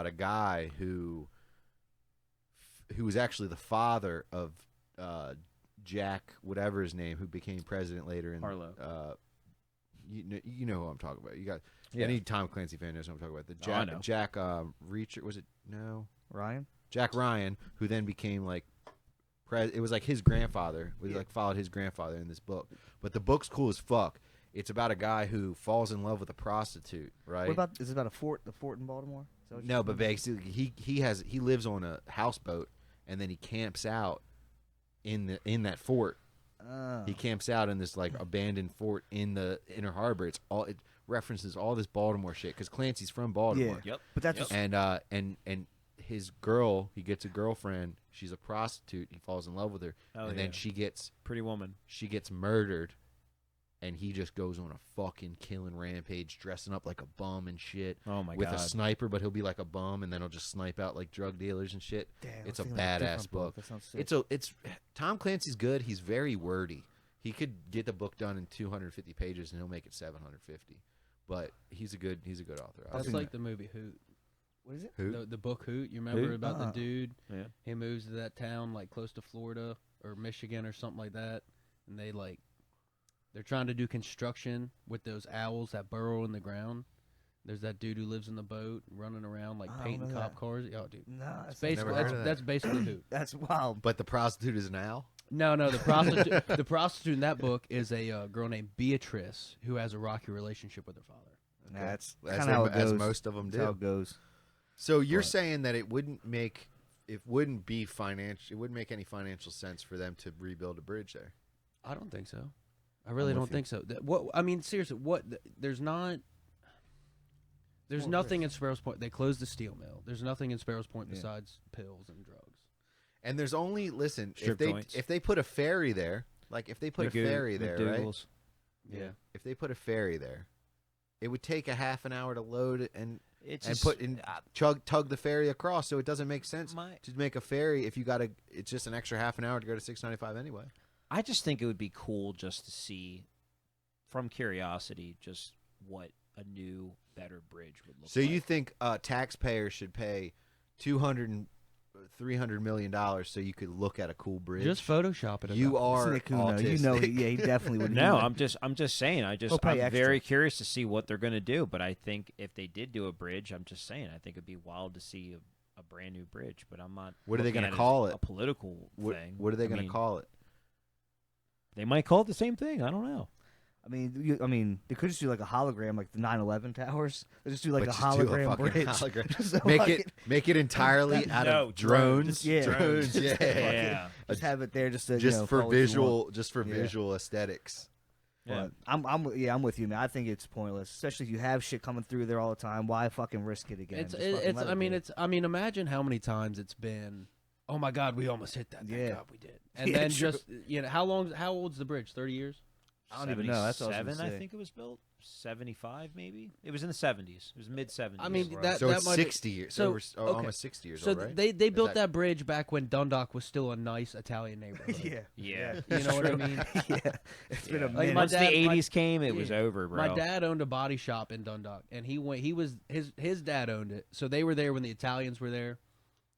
A: a guy who was actually the father of Jack, whatever his name, who became president later in
C: Harlow.
A: You know who I'm talking about. You got
C: Yeah.
A: any Tom Clancy fan knows who I'm talking about. The
C: Oh, I
A: Jack
C: know.
A: Jack Reacher, was it? No,
B: Ryan.
A: Jack Ryan, who then became like it was like his grandfather. We like followed his grandfather in this book. But the book's cool as fuck. It's about a guy who falls in love with a prostitute, right?
B: What about? Is it about a fort? The fort in Baltimore? Is that what
A: No,
B: you're
A: but
B: talking
A: basically he lives on a houseboat, and then he camps out in that fort.
B: about?
A: He camps out in this like abandoned fort in the inner harbor. It references all this Baltimore shit because Clancy's from Baltimore.
C: Yep.
B: But that's
C: Yep.
B: what's-
A: And his girl, he gets a girlfriend. She's a prostitute. He falls in love with her,
C: Oh,
A: and
C: yeah.
A: then she gets
C: Pretty Woman.
A: murdered, and he just goes on a fucking killing rampage, dressing up like a bum and shit.
C: Oh my
A: with
C: god.
A: a sniper, but he'll be like a bum, and then he'll just snipe out like drug dealers and shit.
B: Damn, I
A: It's
B: was
A: a
B: thinking of
A: badass
B: different
A: book.
B: That sounds sick.
A: It's Tom Clancy's good. He's very wordy. He could get the book done in 250 pages, and he'll make it 750. But he's a good author.
E: That's
B: think-
E: like the movie Hoot.
B: What is it?
A: Who?
E: The book Hoot. You remember
C: Hoot?
E: about the dude?
C: Yeah.
E: He moves to that town like close to Florida or Michigan or something like that, and they're trying to do construction with those owls that burrow in the ground. There's that dude who lives in the boat running around like
B: I don't
E: painting
B: know
E: cop
B: that.
E: cars. Oh, dude,
B: No,
E: it's
B: that's,
E: basically
A: heard of that.
E: that's basically Hoot.
B: that's wild.
A: But the prostitute is an owl.
E: No, the prostitute. The prostitute in that book is a girl named Beatrice who has a rocky relationship with her father.
B: Nah, that's
A: As
B: kind of how it
A: as
B: goes.
A: most of them
B: That's how
A: do.
B: it goes.
A: So you're
B: But-
A: saying that it wouldn't make any financial sense for them to rebuild a bridge there.
E: I don't think so. I really
B: with
E: don't
B: you.
E: think so. What I mean, seriously, there's nothing in Sparrows Point. They closed the steel mill. There's nothing in Sparrows Point
B: Yeah.
E: besides pills and drugs.
A: And there's only
C: Strip joints.
A: if they put a ferry there, like if they put a ferry there, right?
C: McDougal's.
E: Yeah.
A: If they put a ferry there, it would take a half an hour to load it and
C: It's
A: and
C: just,
A: put in tug the ferry across. So it doesn't make sense
C: my-
A: to make a ferry if you got to. It's just an extra half an hour to go to 695 anyway.
C: I just think it would be cool just to see, from curiosity, just what a new, better bridge would look
A: So
C: like.
A: you think taxpayers should pay $300 million so you could look at a cool bridge?
E: Just Photoshop it.
A: You are
B: Nick Kuno, you know,
A: autistic.
B: yeah, he definitely would.
C: No, I'm just saying.
B: He'll pay
C: I'm very
B: extra.
C: curious to see what they're going to do. But I think if they did do a bridge, I'm just saying, I think it'd be wild to see a brand new bridge. But I'm not.
A: What are they
C: looking
A: gonna
C: at
A: call
C: as
A: it?
C: A political
A: What,
C: thing.
A: what are they
C: I
A: going to
C: mean,
A: call it?
C: They might call it the same thing. I don't know.
B: I mean, they could just do like a hologram, like the 9/11 towers. They just do like
A: But
B: a
A: just do a
B: hologram
A: fucking
B: bridge.
A: hologram.
B: Just a
A: Make it entirely out
C: No,
A: of drones.
B: Yeah.
A: Drones,
B: Just
A: yeah.
C: Yeah.
B: Just have it there, just to,
A: Just
B: you know,
A: for
B: call it what you want. Yeah.
A: visual aesthetics.
C: Yeah.
B: But I'm with you, man. I think it's pointless, especially if you have shit coming through there all the time. Why fucking risk it again?
E: It's
B: Just fucking let it be.
E: I mean, imagine how many times it's been. Oh my God, we almost hit that. Thank
B: Yeah.
E: God we did. And
B: Yeah,
E: then
B: true.
E: just how old's the bridge? 30 years.
B: I don't even know. That's what I was
C: 77,
B: gonna
C: I
B: say.
C: think it was built. 75, maybe. It was in the 70s. It was mid 70s.
E: I mean,
C: Right.
E: that-
A: So it's
E: might-
A: 60 years.
E: so,
A: So
E: okay.
A: almost 60 years
E: So
A: old, right?
E: they
A: Is
E: built that bridge back when Dundalk was still a nice Italian neighborhood.
B: Yeah,
C: Yeah.
E: You know what I mean?
B: yeah. It's been a
C: Like,
B: minute.
C: once
E: dad-
C: the
E: my-
C: 80s came, it was
E: yeah.
C: over, bro.
E: My dad owned a body shop in Dundalk, and his dad owned it. So they were there when the Italians were there.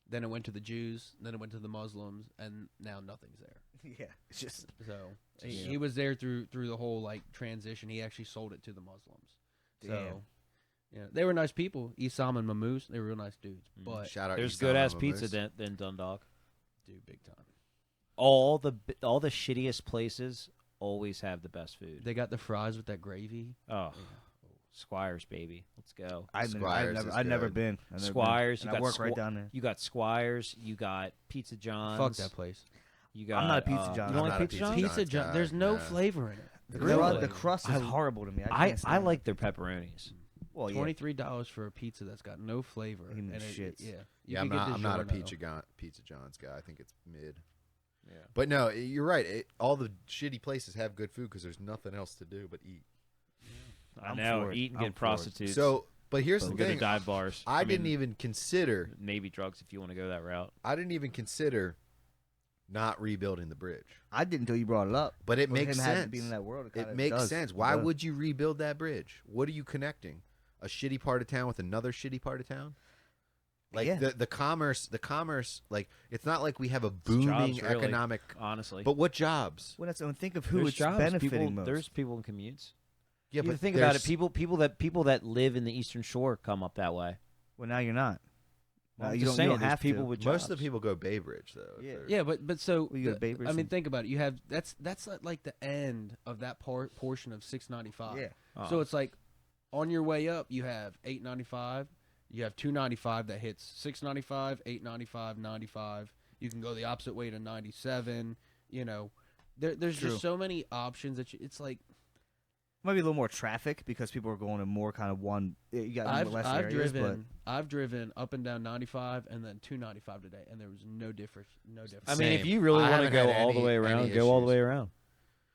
E: Then it went to the Jews. Then it went to the Muslims, and now nothing's there.
B: Yeah, it's just
E: So
B: Yeah.
E: he was there through the whole like transition. He actually sold it to the Muslims.
B: Damn.
E: So yeah, they were nice people. Isam and Mammoose, they were real nice dudes. But
A: Shout out
C: There's
A: Isam
C: good ass
A: Mammoose.
C: pizza than Dundalk.
E: dude, big time.
C: All the shittiest places always have the best food.
E: They got the fries with that gravy.
C: Oh, Squires, baby. Let's go.
A: Squires is
B: I've never
A: good.
B: been. I've never
C: Squires.
B: been.
C: You
B: And I
C: got
B: work right down there.
C: You got Squires. You got Pizza John's.
E: Fuck that place.
C: You got.
B: I'm not a Pizza John's.
C: You don't
A: I'm
C: like
A: not a
C: Pizza
A: Pizza
C: John's?
A: John's.
E: Pizza John.
A: guy,
E: There's no
A: nah.
E: flavor in it.
C: Really?
B: The crust is horrible to me.
C: I
B: can't stand
C: like
B: it.
C: their pepperonis.
B: Well, yeah.
E: $23 for a pizza that's got no flavor.
B: Give me
E: and
B: shits.
E: yeah.
A: Yeah, I'm not a Pizza John's guy. I think it's mid. Yeah. But no, you're right. All the shitty places have good food because there's nothing else to do but eat.
C: I know.
B: for it.
C: Eat and
B: I'm
C: get
B: for it.
C: prostitutes.
A: So, but here's the
C: go to
A: thing.
C: dive bars.
A: I
C: mean,
A: didn't even consider.
C: maybe drugs if you want to go that route.
A: I didn't even consider not rebuilding the bridge.
B: I didn't until you brought it up.
A: But it
B: With
A: makes
B: him having
A: sense.
B: been in that world, it
A: It
B: kinda
A: makes
B: does.
A: sense.
B: It
A: Why
B: does.
A: would you rebuild that bridge? What are you connecting? A shitty part of town with another shitty part of town? Like
B: Yeah.
A: the commerce, like it's not like we have a booming
C: jobs, really.
A: economic.
C: Honestly,
A: But what jobs?
B: Well, that's and think of who
C: there's
B: it's
C: jobs.
B: benefiting
C: people,
B: most.
C: There's people in commutes.
A: Yeah,
C: You think about it. People that live in the Eastern Shore come up that way.
B: Well, now you're not.
C: Well, I'm
B: you
C: just
B: don't,
C: saying,
B: you don't
C: there's
B: have
C: people
B: to.
C: with
A: most
C: jobs.
A: of the people go Bay Bridge though. if
B: Yeah.
A: they're-
E: Yeah, but so
B: Well, you go to Bay
E: I
B: Bridge
E: mean,
B: and-
E: think about it. You have that's like the end of that portion of 695.
B: Yeah.
E: So it's like on your way up, you have 895. You have 295 that hits 695, 895, 95. You can go the opposite way to 97. You know, there's
B: True.
E: just so many options that it's like
B: Might be a little more traffic because people are going to more kind of one. You got less
E: I've
B: areas,
E: driven up and down 95 and then 295 today, and there was no difference. No difference.
C: I mean, if
A: Same.
C: you really
A: I
C: want to
A: haven't
C: go
A: had
C: all the way
A: any
C: around, go all the
A: issues.
C: way around.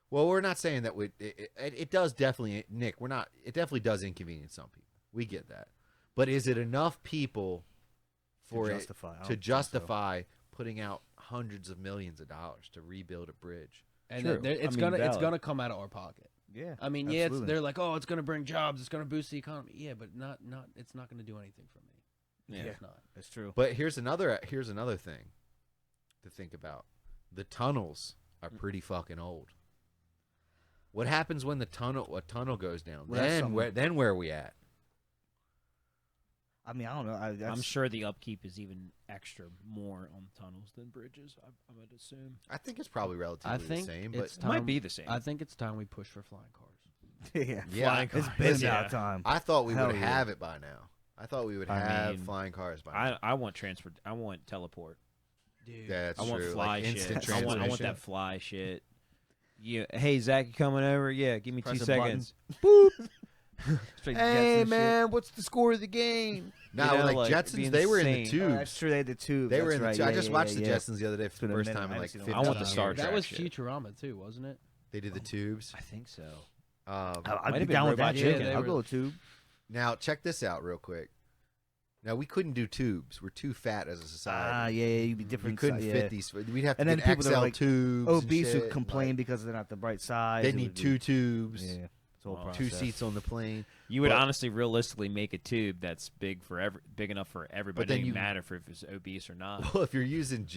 A: Well, we're not saying that it does definitely, Nick. We're not. It definitely does inconvenience some people. We get that, but is it enough people for
B: justify. I don't
A: to
B: think so.
A: justify putting out hundreds of millions of dollars to rebuild a bridge?
E: and
C: True.
E: it's
C: I mean,
E: it's
C: valid.
E: gonna come out of our pocket.
B: Yeah.
E: I mean,
B: absolutely.
E: they're like, oh, it's gonna bring jobs, it's gonna boost the economy. Yeah, but it's not gonna do anything for me.
C: Yeah.
E: It's not.
B: That's true.
A: But here's another thing to think about. The tunnels are pretty fucking old. What happens when a tunnel goes down?
B: Well, that's
A: then where are we at?
B: I mean, I don't know.
C: I'm sure the upkeep is even extra more on tunnels than bridges. I would assume
A: I think it's probably relatively
E: I think
A: the same, but
E: it's
C: it might
E: time-
C: be the same.
E: I think it's time we push for flying cars.
B: yeah.
A: yeah,
B: It's been
C: Yeah.
B: about time.
A: I thought we
B: Hell
A: would
B: yeah.
A: have it by now. I thought we would
C: I
A: have
C: mean,
A: flying cars by now.
C: I want transport. I want teleport.
E: Dude,
A: That's
C: I want
A: true.
C: fly
A: like instant
C: shit. I want
A: transmission.
C: that fly shit. Yeah. Hey Zach, you coming over? Yeah. Give me
B: Press
C: 2
B: a button.
C: seconds.
B: Straight
C: Hey
B: Jetsons shit.
C: what's the score of the game?
A: No,
C: You know,
A: like
C: like, be
A: Jetsons, they were in the
C: insane.
B: Oh,
A: tubes.
B: that's true. They had the tube.
A: They were
B: That's
A: in the
B: right.
A: tubes. I
B: Yeah,
A: just
B: yeah,
A: watched
B: yeah,
A: the
B: yeah.
A: Jetsons the other day for
B: been
A: the
B: a
A: first
B: minute.
A: time
B: I
A: in
B: haven't
A: like
B: seen it
A: 50
B: in a
C: I want
B: long
C: the
A: years.
C: Star
E: that
C: Trek
E: was
C: shit.
E: Futurama too, wasn't it?
A: They did the tubes.
C: I think so.
A: Um,
B: I'd
C: Might
B: be
C: have been
B: down with
C: Robot
B: that.
C: Chicken.
B: Yeah,
E: They
B: I'll
E: were-
B: go tube.
A: now check this out real quick. Now we couldn't do tubes. We're too fat as a society.
B: Ah, yeah, you'd be
A: We
B: different.
A: couldn't
B: yeah.
A: fit these. We'd have to
B: And then
A: get
B: people that
A: XL
B: are, like,
A: tubes.
B: Obese
A: and
B: who
A: shit,
B: complain
A: like,
B: because they're not the right size.
A: they
B: It
A: need
B: would be-
A: 2 tubes,
B: Yeah, it's a whole
C: Wow.
B: process.
A: 2 seats on the plane.
C: You would
A: But-
C: honestly, realistically, make a tube that's big enough for everybody.
A: then
C: It doesn't
A: you-
C: matter if it's obese or not.
A: Well, if you're using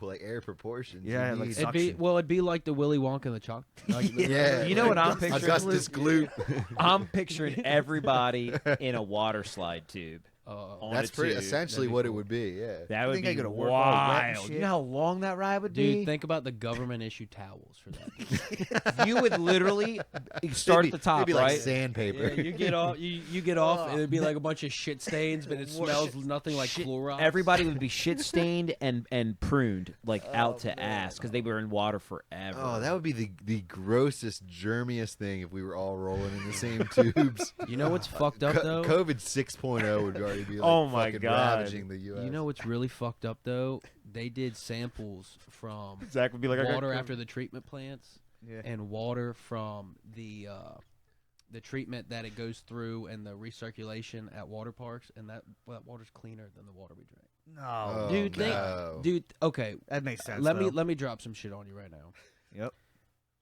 A: like air proportions,
B: Yeah,
A: you
B: like
A: need,
B: suction.
E: It'd be like the Willy Wonka and the Choc. Like,
A: yeah.
C: You know what I'm picturing?
A: Augustus Gloop.
C: I'm picturing everybody in a water slide tube. On
A: That's
C: a
A: pretty
C: tube.
A: essentially
E: That'd be
A: what it
E: cool.
A: would be. Yeah.
C: That
B: I
C: would
B: think I
C: be
B: gotta work all wet and
C: wild.
B: shit.
C: You know how long that ride would
E: Dude,
C: be?
E: think about the government issued towels for that.
C: You would literally start at the top,
A: It'd be
C: right?
A: like sandpaper.
E: Yeah, you get off, you get off, and it'd be like a bunch of shit stains, but it smells nothing like
C: Shit-
E: Clorox.
C: Everybody would be shit stained and pruned, like out to ass, because they were in water forever.
A: Oh, that would be the grossest, germiest thing if we were all rolling in the same tubes.
E: You know what's fucked up though?
A: COVID 6.0 would already be like
C: Oh my
A: fucking
C: God.
A: ravaging the U.S.
E: You know what's really fucked up though? They did samples from
C: Zach would be like,
E: water after the treatment plants
B: Yeah.
E: and water from the treatment that it goes through and the recirculation at water parks, and that water's cleaner than the water we drink.
B: No,
A: Oh,
E: Dude, they-
A: no.
E: Dude, okay,
B: that makes sense.
E: let
B: though.
E: me drop some shit on you right now.
B: Yep.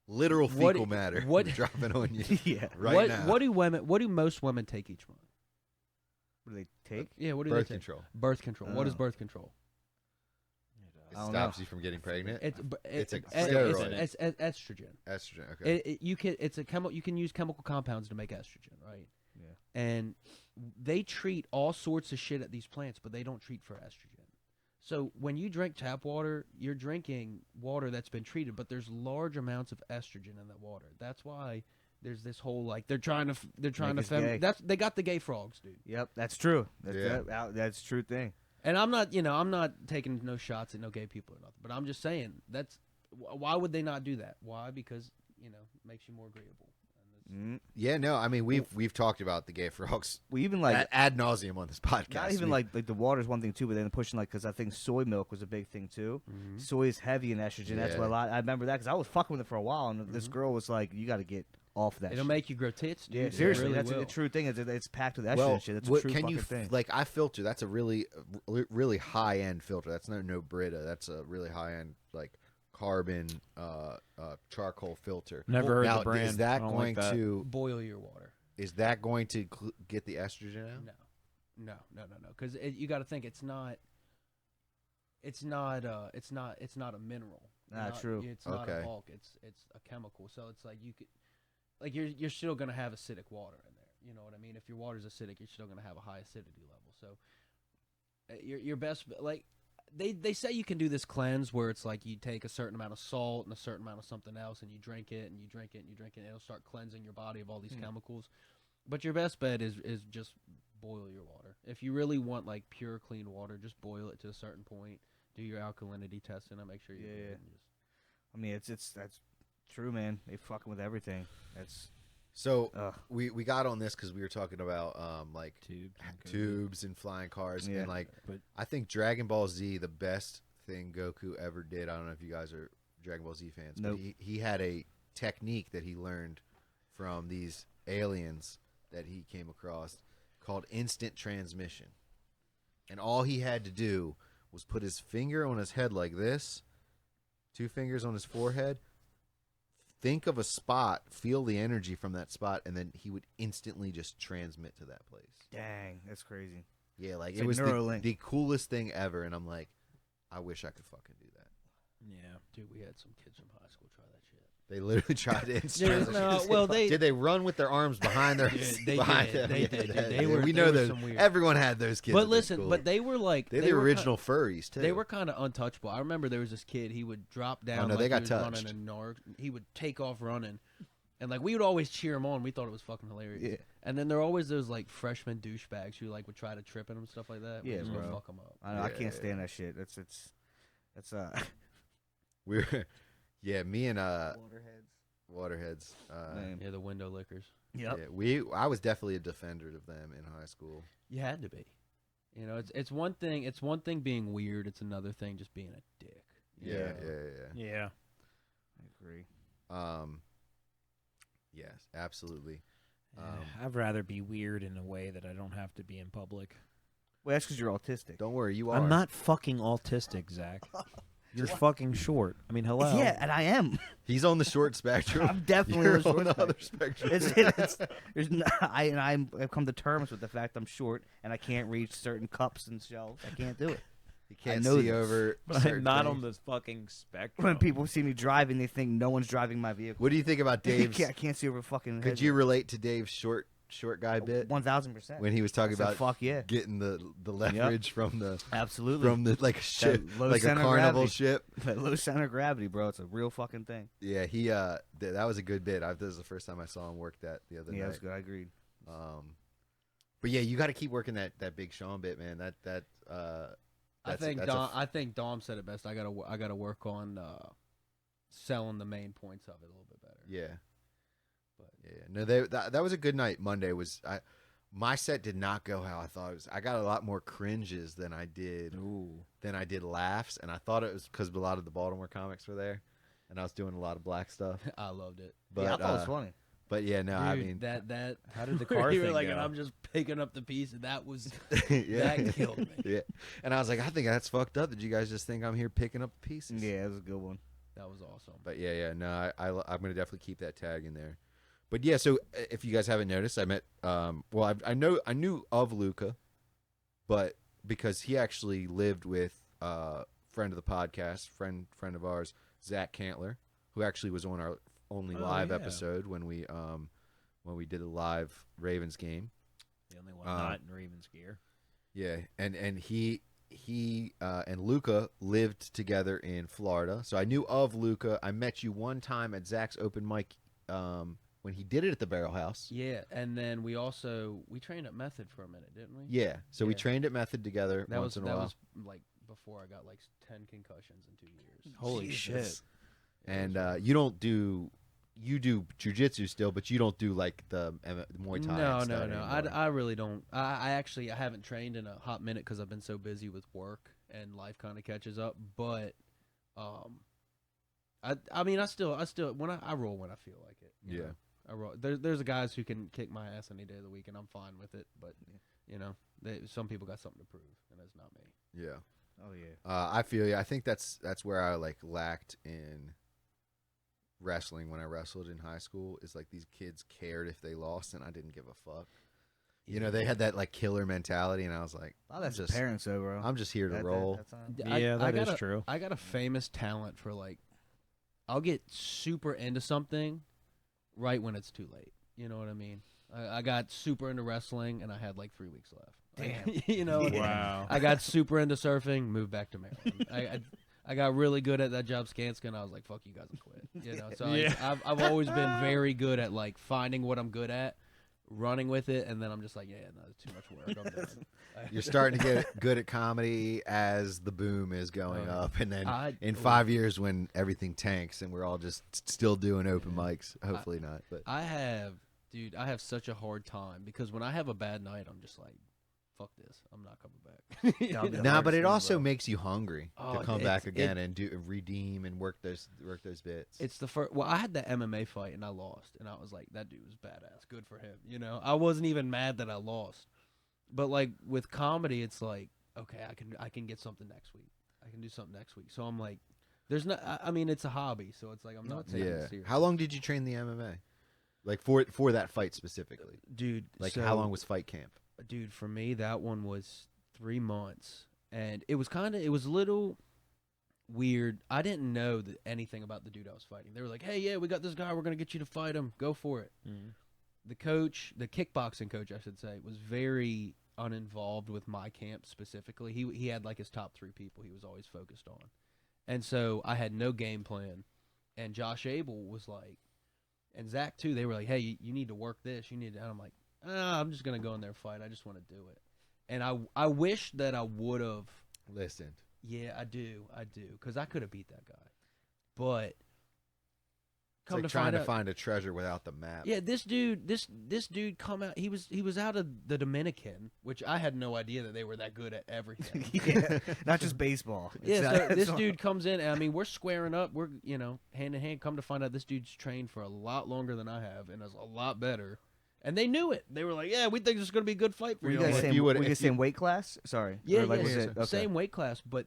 A: Literal
E: What-
A: fecal matter.
E: what-
A: dropping on you
B: Yeah.
A: right now?
E: What do most women take each month?
B: What do they take?
E: Yeah, what do
A: Birth
E: they take?
A: control.
E: Birth control. What is
B: Oh.
E: birth control?
A: It
B: I don't
A: stops
B: know.
A: you from getting pregnant.
E: It's
A: a
E: it's
A: steroid.
E: estrogen.
A: Estrogen. Okay.
E: It's a you can use chemical compounds to make estrogen, right?
B: Yeah.
E: And they treat all sorts of shit at these plants, but they don't treat for estrogen. So when you drink tap water, you're drinking water that's been treated, but there's large amounts of estrogen in that water. That's why There's this whole like they're trying to
B: Make us gay.
E: they got the gay frogs, dude.
B: Yep, that's true.
A: Yeah.
B: That's a true thing.
E: And I'm not taking no shots at no gay people or nothing, but I'm just saying why would they not do that? Why? Because it makes you more agreeable.
A: Yeah, no, I mean we've talked about the gay frogs
B: We even like
A: ad nauseum on this podcast.
B: not even like the water's one thing too, but then pushing because I think soy milk was a big thing too.
E: Mm-hmm.
B: Soy is heavy in estrogen. That's
A: Yeah.
B: why I remember that because I was fucking with it for a while, and this girl was like, "You got to get off that."
E: It'll
B: shit.
E: make you grow tits, dude.
B: Yeah,
E: It
B: seriously,
E: really
B: that's
E: will.
B: a true thing. It's packed with estrogen
A: well,
B: and shit. That's a
A: what
B: true
A: can
B: fucking
A: you
B: thing.
A: like? I filter. That's a really high end filter. That's no Brita. That's a really high end like carbon charcoal filter.
C: Never heard
A: now,
C: the brand.
A: Is that
C: I don't
A: going
C: like that.
A: to
E: Boil your water.
A: get the estrogen out?
E: No. Because you got to think it's not a mineral.
B: True.
E: It's not
A: Okay.
E: a bulk. It's a chemical. So it's like you could, like you're still gonna have acidic water in there. You know what I mean? If your water's acidic, you're still gonna have a high acidity level. So your best like. They say you can do this cleanse where it's like you take a certain amount of salt and a certain amount of something else and you drink it and you drink it and you drink it and it'll start cleansing your body of all these chemicals. But your best bet is just boil your water. If you really want like pure clean water, just boil it to a certain point. Do your alkalinity testing and make sure you do it. And just...
B: I mean, that's true, man. They fucking with everything. That's
A: So we got on this because we were talking about like
C: Tubes.
A: and flying cars
B: Yeah.
A: and like
C: But-
A: I think Dragon Ball Z, the best thing Goku ever did. I don't know if you guys are Dragon Ball Z fans,
B: Nope.
A: but he had a technique that he learned from these aliens that he came across called instant transmission, and all he had to do was put his finger on his head like this, 2 fingers on his forehead. Think of a spot, feel the energy from that spot, and then he would instantly just transmit to that place.
B: dang. That's crazy.
A: Yeah, like
B: It's
A: it
B: like
A: was
B: Neuralink.
A: the coolest thing ever, and I'm like, I wish I could fucking do that.
C: Yeah.
E: Dude, we had some kids from high school try that shit.
A: They literally tried to
E: Yeah, no, well,
A: did they run with their arms behind their
E: Yeah, they
A: behind
E: did.
A: them?
E: They
A: Yeah,
E: did.
A: that-
E: They
A: yeah,
E: were-
A: we
E: they
A: know
E: were
A: those.
E: some weird.
A: Everyone had those kids.
E: But
A: at their
E: listen,
A: school.
E: but they were like
A: they're
E: they
A: the
E: were
A: original furries too.
E: They were kind of untouchable. I remember there was this kid. He would drop down.
A: no,
E: like
A: they got
E: he was running
A: touched.
E: and he would take off running, and like we would always cheer him on. We thought it was fucking hilarious.
B: Yeah.
E: And then there were always those like freshman douchebags who like would try to trip him and stuff like that. We
B: Yeah,
E: just would
B: bro.
E: fuck him up.
B: I know. I
A: Yeah.
B: can't stand that shit. That's
A: we were, yeah, me and
B: Waterheads.
A: Waterheads.
B: Lame.
E: Yeah, the window lickers.
B: Yep.
A: Yeah, I was definitely a defender of them in high school.
E: You had to be. You know, it's one thing. It's one thing being weird. It's another thing just being a dick.
A: Yeah.
C: Yeah.
B: I agree.
A: Yes, absolutely.
C: I'd rather be weird in a way that I don't have to be in public.
B: Well, that's because you're autistic.
A: Don't worry, you are.
C: I'm not fucking autistic, Zach. You're fucking short. I mean, hello.
B: Yeah, and I am.
A: He's on the short spectrum.
B: I'm definitely
A: You're
B: on the short
A: on the other
B: spectrum.
A: spectrum.
B: I've come to terms with the fact I'm short and I can't reach certain cups and shelves. I can't do it.
A: You can't
B: know
A: see
B: this.
A: over.
C: But I'm
A: certain
C: not
A: things.
C: on the fucking spectrum.
B: When people see me driving, they think no one's driving my vehicle.
A: What do you think about Dave's?
B: I can't see over fucking.
A: Could you relate to Dave's short guy bit
B: 1000%.
A: when he was talking
B: I said,
A: about
B: fuck yeah,
A: getting the leverage from the
B: absolutely.
A: like a ship,
B: low
A: like a
B: center
A: carnival
B: gravity.
A: ship?
B: That low center of gravity, bro. It's a real fucking thing.
A: Yeah, he that was a good bit. This is the first time I saw him work that the other
B: Yeah,
A: night.
B: that's good. I agreed.
A: But yeah, you got to keep working that Big Sean bit, man.
E: I think Dom said it best. I gotta work on selling the main points of it a little bit better.
A: Yeah.
E: But
A: No, that was a good night. Monday was my set did not go how I thought it was. I got a lot more cringes than I did laughs, and I thought it was because a lot of the Baltimore comics were there, and I was doing a lot of black stuff.
E: I loved it.
A: But
B: Yeah, I thought it was funny.
A: But yeah, no,
E: Dude,
A: I mean,
E: that
C: How did the
E: where
C: car
E: you were
C: thing
E: like,
C: go?
E: and I'm just picking up the piece, and that was
A: yeah.
E: that killed me.
A: Yeah, and I was like, I think that's fucked up. Did you guys just think I'm here picking up pieces?
B: Yeah, it was a good one.
E: That was awesome.
A: But yeah, no, I'm gonna definitely keep that tag in there. But yeah, so if you guys haven't noticed, I met I knew of Luca, but because he actually lived with friend of the podcast, friend of ours, Zach Cantler, who actually was on our only live episode when we did a live Ravens game.
C: The only one not in Ravens gear.
A: Yeah, and he and Luca lived together in Florida, so I knew of Luca. I met you one time at Zach's open mic when when he did it at the Barrel House.
E: Yeah, and then we trained at Method for a minute, didn't we?
A: Yeah, so we
E: Yeah.
A: trained at Method together
E: That
A: once
E: was
A: in a while.
E: like before I got like 10 concussions in 2 years.
B: Holy
A: Jesus.
B: shit.
A: And you don't do jujitsu still, but you don't do like the Muay Thai.
E: No,
A: and
E: no,
A: stuff
E: no.
A: anymore.
E: I really don't. I actually haven't trained in a hot minute because I've been so busy with work and life kind of catches up. But I mean, I still when I roll when I feel like it. you
A: Yeah.
E: know. I roll. There's guys who can kick my ass any day of the week, and I'm fine with it. But you know, some people got something to prove, and it's not me.
A: Yeah.
B: Oh yeah.
A: I feel you. I think that's where I like lacked in wrestling when I wrestled in high school. Is like these kids cared if they lost, and I didn't give a fuck. You know, they had that like killer mentality, and I was like,
B: Oh, that's
A: just-
B: parents, though, bro.
A: I'm just here to roll.
B: That's on.
C: Yeah, that is true.
E: I got a famous talent for like, I'll get super into something right when it's too late. You know what I mean? I got super into wrestling, and I had like 3 weeks left.
B: Damn.
E: You know?
C: Wow.
E: I got super into surfing, moved back to Maryland. I got really good at that job, Skanska, and I was like, "Fuck you guys and quit." You know, so
C: Yeah.
E: I've always been very good at like finding what I'm good at, running with it, and then I'm just like, "Yeah, no, it's too much work. I'm done."
A: You're starting to get good at comedy as the boom is going up, and then in
E: oh.
A: 5 years when everything tanks and we're all just still doing open mics, hopefully not. But
E: I have such a hard time because when I have a bad night, I'm just like, "Fuck this, I'm not coming back." You
B: That'll be
E: know?
B: the
A: nah, but
B: hardest
A: it
B: thing,
A: also
B: bro.
A: makes you hungry
E: Oh,
A: to come
E: it's-
A: back again and do redeem and work those bits.
E: It's the first. Well, I had the MMA fight and I lost, and I was like, "That dude was badass. Good for him." You know, I wasn't even mad that I lost, but like with comedy, it's like, okay, I can get something next week. I can do something next week. So I'm like, there's no. I mean, it's a hobby, so it's like I'm not taking it
A: yeah.
E: serious.
A: How long did you train the MMA? Like for that fight specifically?
E: dude?
A: Like
E: so,
A: how long was fight camp?
E: Dude, for me, that one was 3 months, and it was a little weird. I didn't know anything about the dude I was fighting. They were like, "Hey, yeah, we got this guy. We're gonna get you to fight him. Go for it." The coach, the kickboxing coach, I should say, was very uninvolved with my camp specifically. He had like his top 3 people he was always focused on, and so I had no game plan. And Josh Abel was like, and Zach too. They were like, "Hey, you need to work this. You need to." And I'm like, I'm just gonna go in there and fight. I just want to do it. And I wish that I would have.
A: Listened.
E: Yeah, I do, because I could have beat that guy, but
A: It's like trying to find a treasure without the map.
E: yeah, this dude come out. He was out of the Dominican, which I had no idea that they were that good at everything.
B: Yeah, not just baseball.
E: Yeah,
B: It's-
E: so
B: it's
E: this
B: all-
E: dude comes in, and I mean, we're squaring up. We're hand in hand. Come to find out, this dude's trained for a lot longer than I have, and is a lot better. And they knew it. They were like, "Yeah, we think this is going to be a good fight for
B: Were you
E: you." I'm
B: guys
E: like,
B: same,
A: you would-
B: were you
A: if
B: guys same weight class? Sorry.
E: Yeah,
B: Or, like,
E: yeah,
B: was
E: yeah.
B: it- okay.
E: Same weight class, but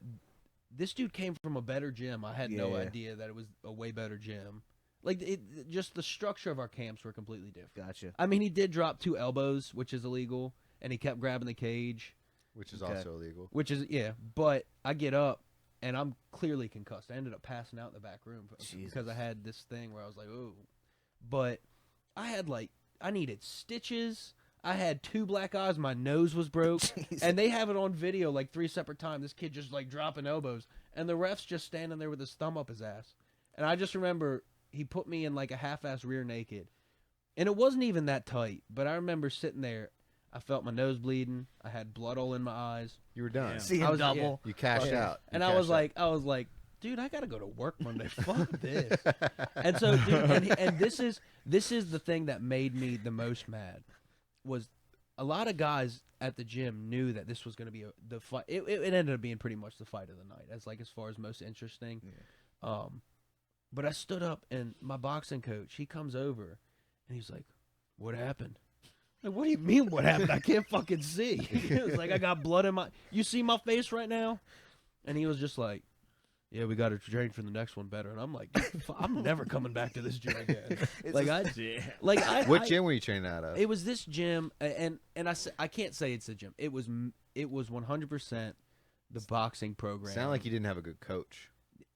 E: this dude came from a better gym. I had no
B: Yeah.
E: idea that it was a way better gym. Like just the structure of our camps were completely different.
B: Gotcha.
E: I mean, he did drop 2 elbows, which is illegal, and he kept grabbing the cage,
A: Which is
B: Okay.
A: also illegal.
E: which is But I get up, and I'm clearly concussed. I ended up passing out in the back room because I had this thing where I was like, "Ooh," but I needed stitches. I had 2 black eyes. My nose was broke. And they have it on video like 3 separate times. This kid just like dropping elbows. And the ref's just standing there with his thumb up his ass. And I just remember he put me in like a half-ass rear naked. And it wasn't even that tight. But I remember sitting there. I felt my nose bleeding. I had blood all in my eyes.
A: You were done.
B: Seeing
E: I was-
B: double.
A: You cashed
E: Yeah.
A: out.
E: And
A: You
E: I was
A: cashed out.
E: like, dude, I gotta go to work Monday. Fuck this. And so, dude, and this is the thing that made me the most mad was a lot of guys at the gym knew that this was going to be the fight. It ended up being pretty much the fight of the night, as far as most interesting. But I stood up, and my boxing coach, he comes over, and he's like, "What happened?" Like, what do you mean what happened? I can't fucking see. He was like, "I got blood in my. You see my face right now?" And he was just like, "Yeah, we got to train for the next one better." And I'm like, I'm never coming back to this gym again.
A: What gym were you training out of?
E: It was this gym, and I can't say it's a gym. It was 100% the boxing program.
A: Sound like you didn't have a good coach.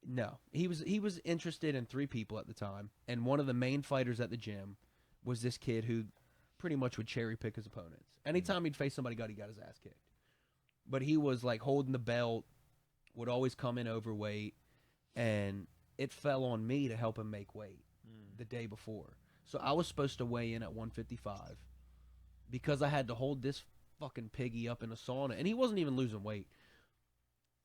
E: No, he was interested in 3 people at the time, and one of the main fighters at the gym was this kid who pretty much would cherry pick his opponents. Anytime he'd face somebody, he got his ass kicked. But he was like holding the belt, would always come in overweight, and it fell on me to help him make weight the day before. So I was supposed to weigh in at 155 because I had to hold this fucking piggy up in a sauna, and he wasn't even losing weight.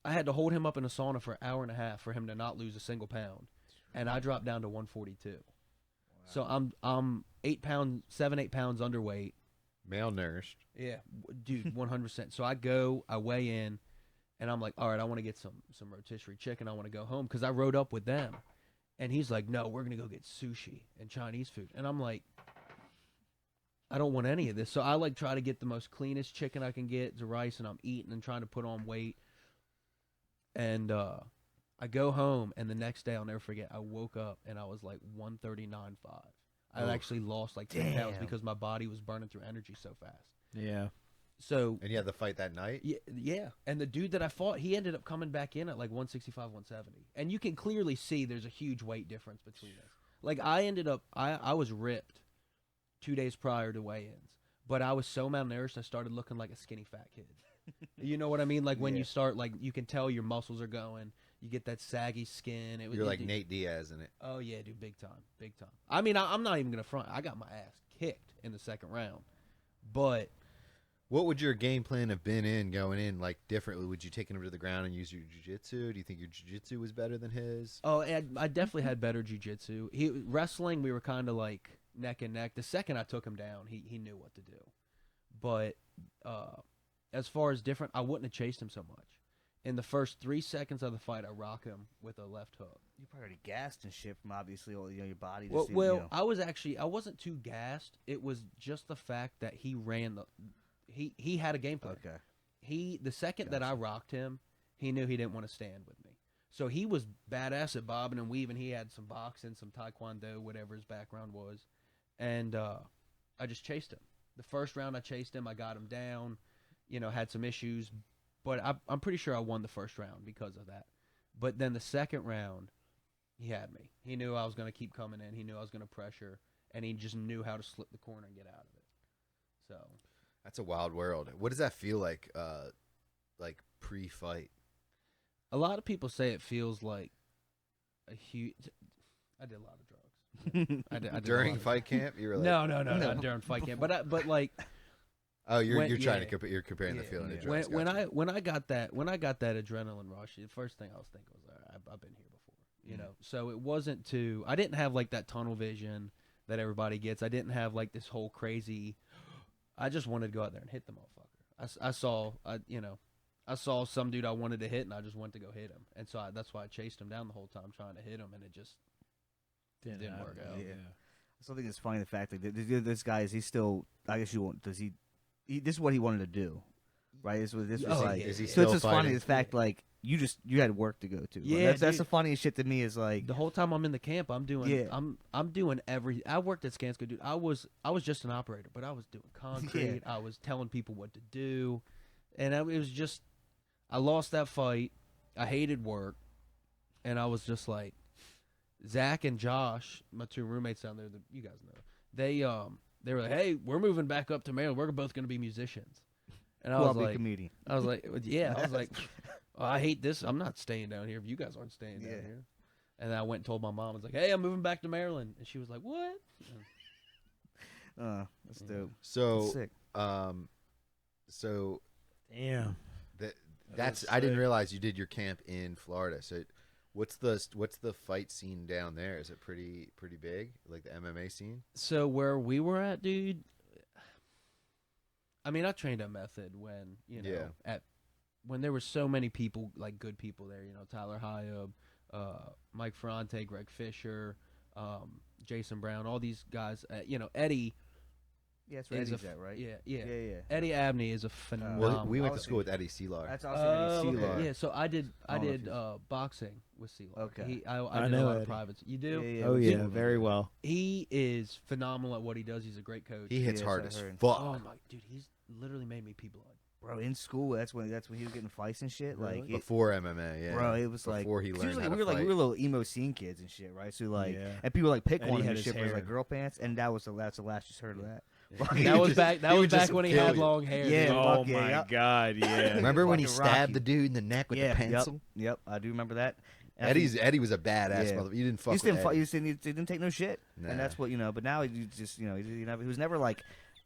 E: I had to hold him up in a sauna for an hour and a half for him to not lose a single pound, and I dropped down to 142. Wow. So I'm 8 pounds, 8 pounds underweight,
A: malnourished.
E: Yeah, dude, 100%. So I weigh in, and I'm like, all right, I want to get some rotisserie chicken. I want to go home because I rode up with them, and he's like, no, we're gonna go get sushi and Chinese food, and I'm like, I don't want any of this. So I like try to get the most cleanest chicken I can get, the rice, and I'm eating and trying to put on weight. And I go home, and the next day, I'll never forget, I woke up, and I was like 139.5. I actually lost like 10 pounds because my body was burning through energy so fast.
C: Yeah.
A: So and you had the fight that night?
E: Yeah. And the dude that I fought, he ended up coming back in at like 165, 170. And you can clearly see there's a huge weight difference between us. Like I was ripped 2 days prior to weigh-ins, but I was so malnourished I started looking like a skinny fat kid. You know what I mean? Like when you start, like you can tell your muscles are going. You get that saggy skin.
A: You're like Nate Diaz in it.
E: Oh yeah, dude, big time. I mean, I'm not even gonna front. I got my ass kicked in the second round, but
A: what would your game plan have been going in like differently? Would you take him to the ground and use your jiu-jitsu? Do you think your jiu-jitsu was better than his?
E: Oh, I definitely had better jiu-jitsu. Wrestling, we were kind of like neck and neck. The second I took him down, he knew what to do. But as far as different, I wouldn't have chased him so much. In the first 3 seconds of the fight, I rock him with a left hook.
B: You probably already gassed and shit from obviously all your body.
E: Well, I wasn't too gassed. It was just the fact that he ran he had a game plan.
B: Okay.
E: The second that I rocked him, he knew he didn't want to stand with me. So he was badass at bobbing and weaving. He had some boxing, some taekwondo, whatever his background was, and I just chased him. The first round I chased him, I got him down. Had some issues, but I'm pretty sure I won the first round because of that. But then the second round, he had me. He knew I was going to keep coming in. He knew I was going to pressure, and he just knew how to slip the corner and get out of it. So
A: that's a wild world. What does that feel like pre-fight?
E: A lot of people say it feels like a huge. I did a lot of drugs. I did
A: during fight camp. You were like,
E: no, not during fight camp. But like.
A: Oh, you're trying to compare. You're comparing the feeling of drugs.
E: When I got that adrenaline rush, the first thing I was thinking was, all right, I've been here before, So it wasn't too. I didn't have like that tunnel vision that everybody gets. I didn't have like this whole crazy. I just wanted to go out there and hit the motherfucker. I saw some dude I wanted to hit, and I just went to go hit him, and so that's why I chased him down the whole time trying to hit him, and it just didn't work out.
B: Yeah. I still think it's funny the fact that this guy is. He's still. I guess you won't. Does he? This is what he wanted to do, right? This was like.
A: Yeah. Is he
B: so
A: still
B: it's just
A: fighting?
B: funny the fact like you had work to go to.
E: Yeah,
B: that's the funniest shit to me is like
E: the whole time I'm in the camp, I'm doing I'm doing every. I worked at Skanska, dude. I was just an operator, but I was doing concrete. I was telling people what to do, and it was just. I lost that fight. I hated work, and I was just like, Zach and Josh, my two roommates down there, that you guys know, they were like, hey, we're moving back up to Maryland. We're both going to be musicians. And I was like,
B: comedian.
E: I was like, yeah. I was like, oh, I hate this. I'm not staying down here if you guys aren't staying down here. And then I went and told my mom, I was like, hey, I'm moving back to Maryland. And she was like, what?
B: That's dope.
A: So,
B: that's sick.
A: So,
C: damn.
A: That's I didn't realize you did your camp in Florida. So, what's the fight scene down there? Is it pretty big, like the MMA scene?
E: So where we were at, dude. I mean, I trained at Method when when there were so many people, like good people there. Tyler Hyub, Mike Ferrante, Greg Fisher, Jason Brown, all these guys. Eddie.
B: Yeah, that's where Eddie's at, right?
E: Yeah. Eddie Abney is a phenomenal.
A: Well, we went to school with Eddie Seelar.
B: That's also Eddie Seelar.
E: Yeah, so I did boxing with Seelar.
B: Okay.
E: I did a lot of privates. You do?
B: Yeah,
C: oh yeah, very well.
E: He is phenomenal at what he does. He's a great coach.
A: He hits hard as fuck.
E: Oh my dude, he's literally made me pee blood.
B: Bro, in school, that's when he was getting fights and shit.
E: Really?
B: Like
A: before MMA, yeah.
B: Bro, it was like
A: before he learned how to
B: we were
A: fight.
B: we were little emo scene kids and shit, right? So like, and people like pick
C: And
B: one
C: he
B: and
C: had
B: shit
C: his
B: was
C: hair.
B: like girl pants, and that's the last you heard of that.
E: That was back when he had long hair.
B: Yeah.
E: dude.
C: Oh
B: fuck yeah,
C: my god, yeah.
A: Remember when he
B: Fucking
A: stabbed
B: Rocky.
A: the dude in the neck with the pencil?
B: Yep, I do remember that.
A: Eddie was a badass
B: Yeah.
A: motherfucker. You didn't fuck
B: He just
A: with
B: didn't,
A: Eddie.
B: he didn't take no shit,
A: Nah.
B: and that's what But now he just he was never like.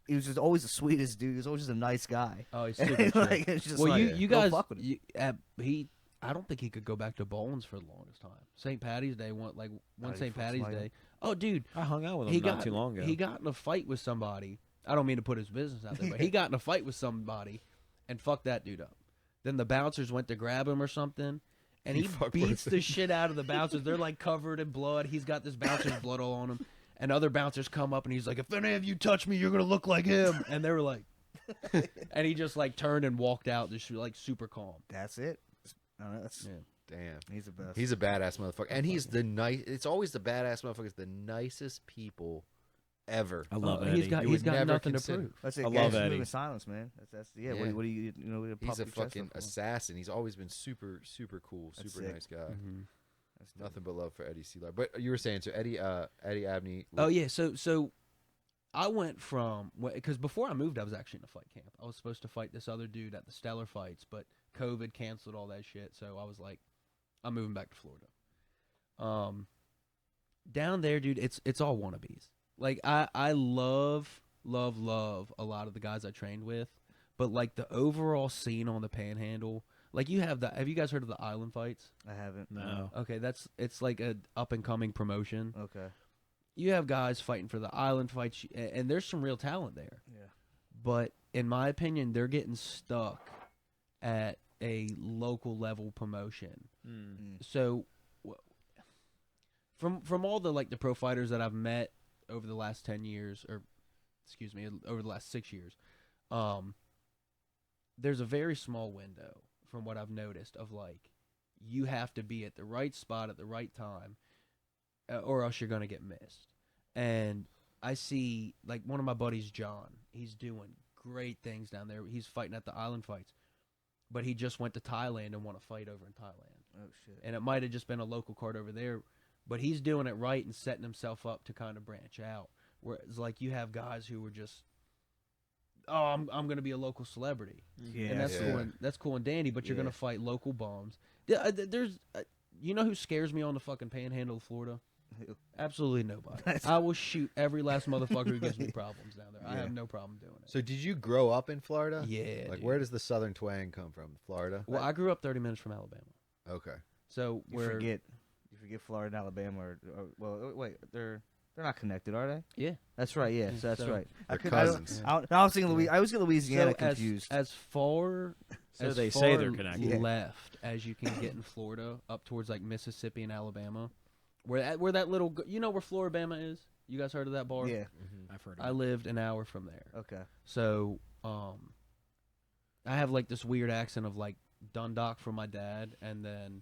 B: He was just always the sweetest dude. He was always just a nice guy.
E: Oh, he's super chill.
B: Like, it's just
E: well,
B: like,
E: you
B: don't
E: guys,
B: fuck with him.
E: I don't think he could go back to Bowens for the longest time. St. Patty's Day, one
B: he
E: St.
B: fucked
E: Patty's
B: somebody
E: Day. Oh, dude,
C: I hung out with him
E: he
C: not
E: got
C: too long ago.
E: He got in a fight with somebody. I don't mean to put his business out there, but he got in a fight with somebody and fucked that dude up. Then the bouncers went to grab him or something, and he
A: fucked
E: beats
A: with
E: the shit out of the bouncers. They're like covered in blood. He's got this bouncer's blood all on him. And other bouncers come up and he's like, if any of you touch me, you're going to look like him. And they were like, and he just like turned and walked out, just like super calm.
B: That's it. That's
A: Damn.
B: he's the best.
A: He's a badass motherfucker. And he's the nice. It's always the badass motherfuckers, the nicest people ever.
C: I love Eddie.
E: He's got
A: You would never
E: nothing to
A: consider-
E: prove.
B: That's it.
C: I
B: guys,
C: love
B: just
C: Eddie.
B: move in silence, man. That's
A: Yeah.
B: What do you
A: He's a
B: puff your chest
A: fucking
B: up for?
A: assassin. He's always been super cool,
B: That's
A: super
B: sick.
A: nice guy.
E: Mm-hmm.
B: That's dope.
A: Nothing but love for Eddie Sealar. But you were saying, so Eddie Abney.
E: Oh yeah, so I went from because before I moved, I was actually in a fight camp. I was supposed to fight this other dude at the Stellar fights, but COVID canceled all that shit. So I was like, I'm moving back to Florida. Down there, dude, it's all wannabes. Like I love a lot of the guys I trained with, but like the overall scene on the Panhandle, like have you guys heard of the Island fights?
B: I haven't.
C: No.
E: Okay, it's like a up and coming promotion.
B: Okay.
E: You have guys fighting for the Island fights, and there's some real talent there.
B: Yeah.
E: But in my opinion, they're getting stuck at a local level promotion. So, from all the like the pro fighters that I've met over the last 10 years, or excuse me, over the last 6 years, there's a very small window from what I've noticed of like you have to be at the right spot at the right time, or else you're gonna get missed. And I see like one of my buddies, John. He's doing great things down there. He's fighting at the Island fights, but he just went to Thailand and won a fight over in Thailand.
B: Oh shit.
E: And it might have just been a local card over there, but he's doing it right and setting himself up to kind of branch out. Whereas like you have guys who were just, oh, I'm going to be a local celebrity,
B: Yeah.
E: and that's
A: Yeah.
E: cool. That's cool and dandy. But you're
B: Yeah.
E: going to fight local bums. There's, you know who scares me on the fucking Panhandle of Florida? Absolutely nobody. I will shoot every last motherfucker who gives me problems down there. I
B: Yeah.
E: have no problem doing it.
A: So did you grow up in Florida?
E: Yeah.
A: Like
E: dude.
A: where does the Southern twang come from? Florida.
E: Well, I grew up 30 minutes from Alabama.
A: Okay.
E: So
B: You
E: we're
B: forget Florida and Alabama well, wait, they're not connected, are they?
E: Yeah.
B: That's right. Yeah, so that's
E: So-
B: right.
A: They're
B: I
A: cousins.
B: I was thinking I was getting Louisiana
E: so
B: confused.
E: As far
C: So
E: as
C: they
E: far
C: say they're connected.
B: Yeah.
E: left as you can get in Florida, up towards like Mississippi and Alabama, where that little you know where Floribama is. You guys heard of that bar?
B: Yeah.
C: I've heard
E: I
C: of it.
E: lived an hour from there.
B: Okay.
E: So, I have like this weird accent of like Dundalk from my dad, and then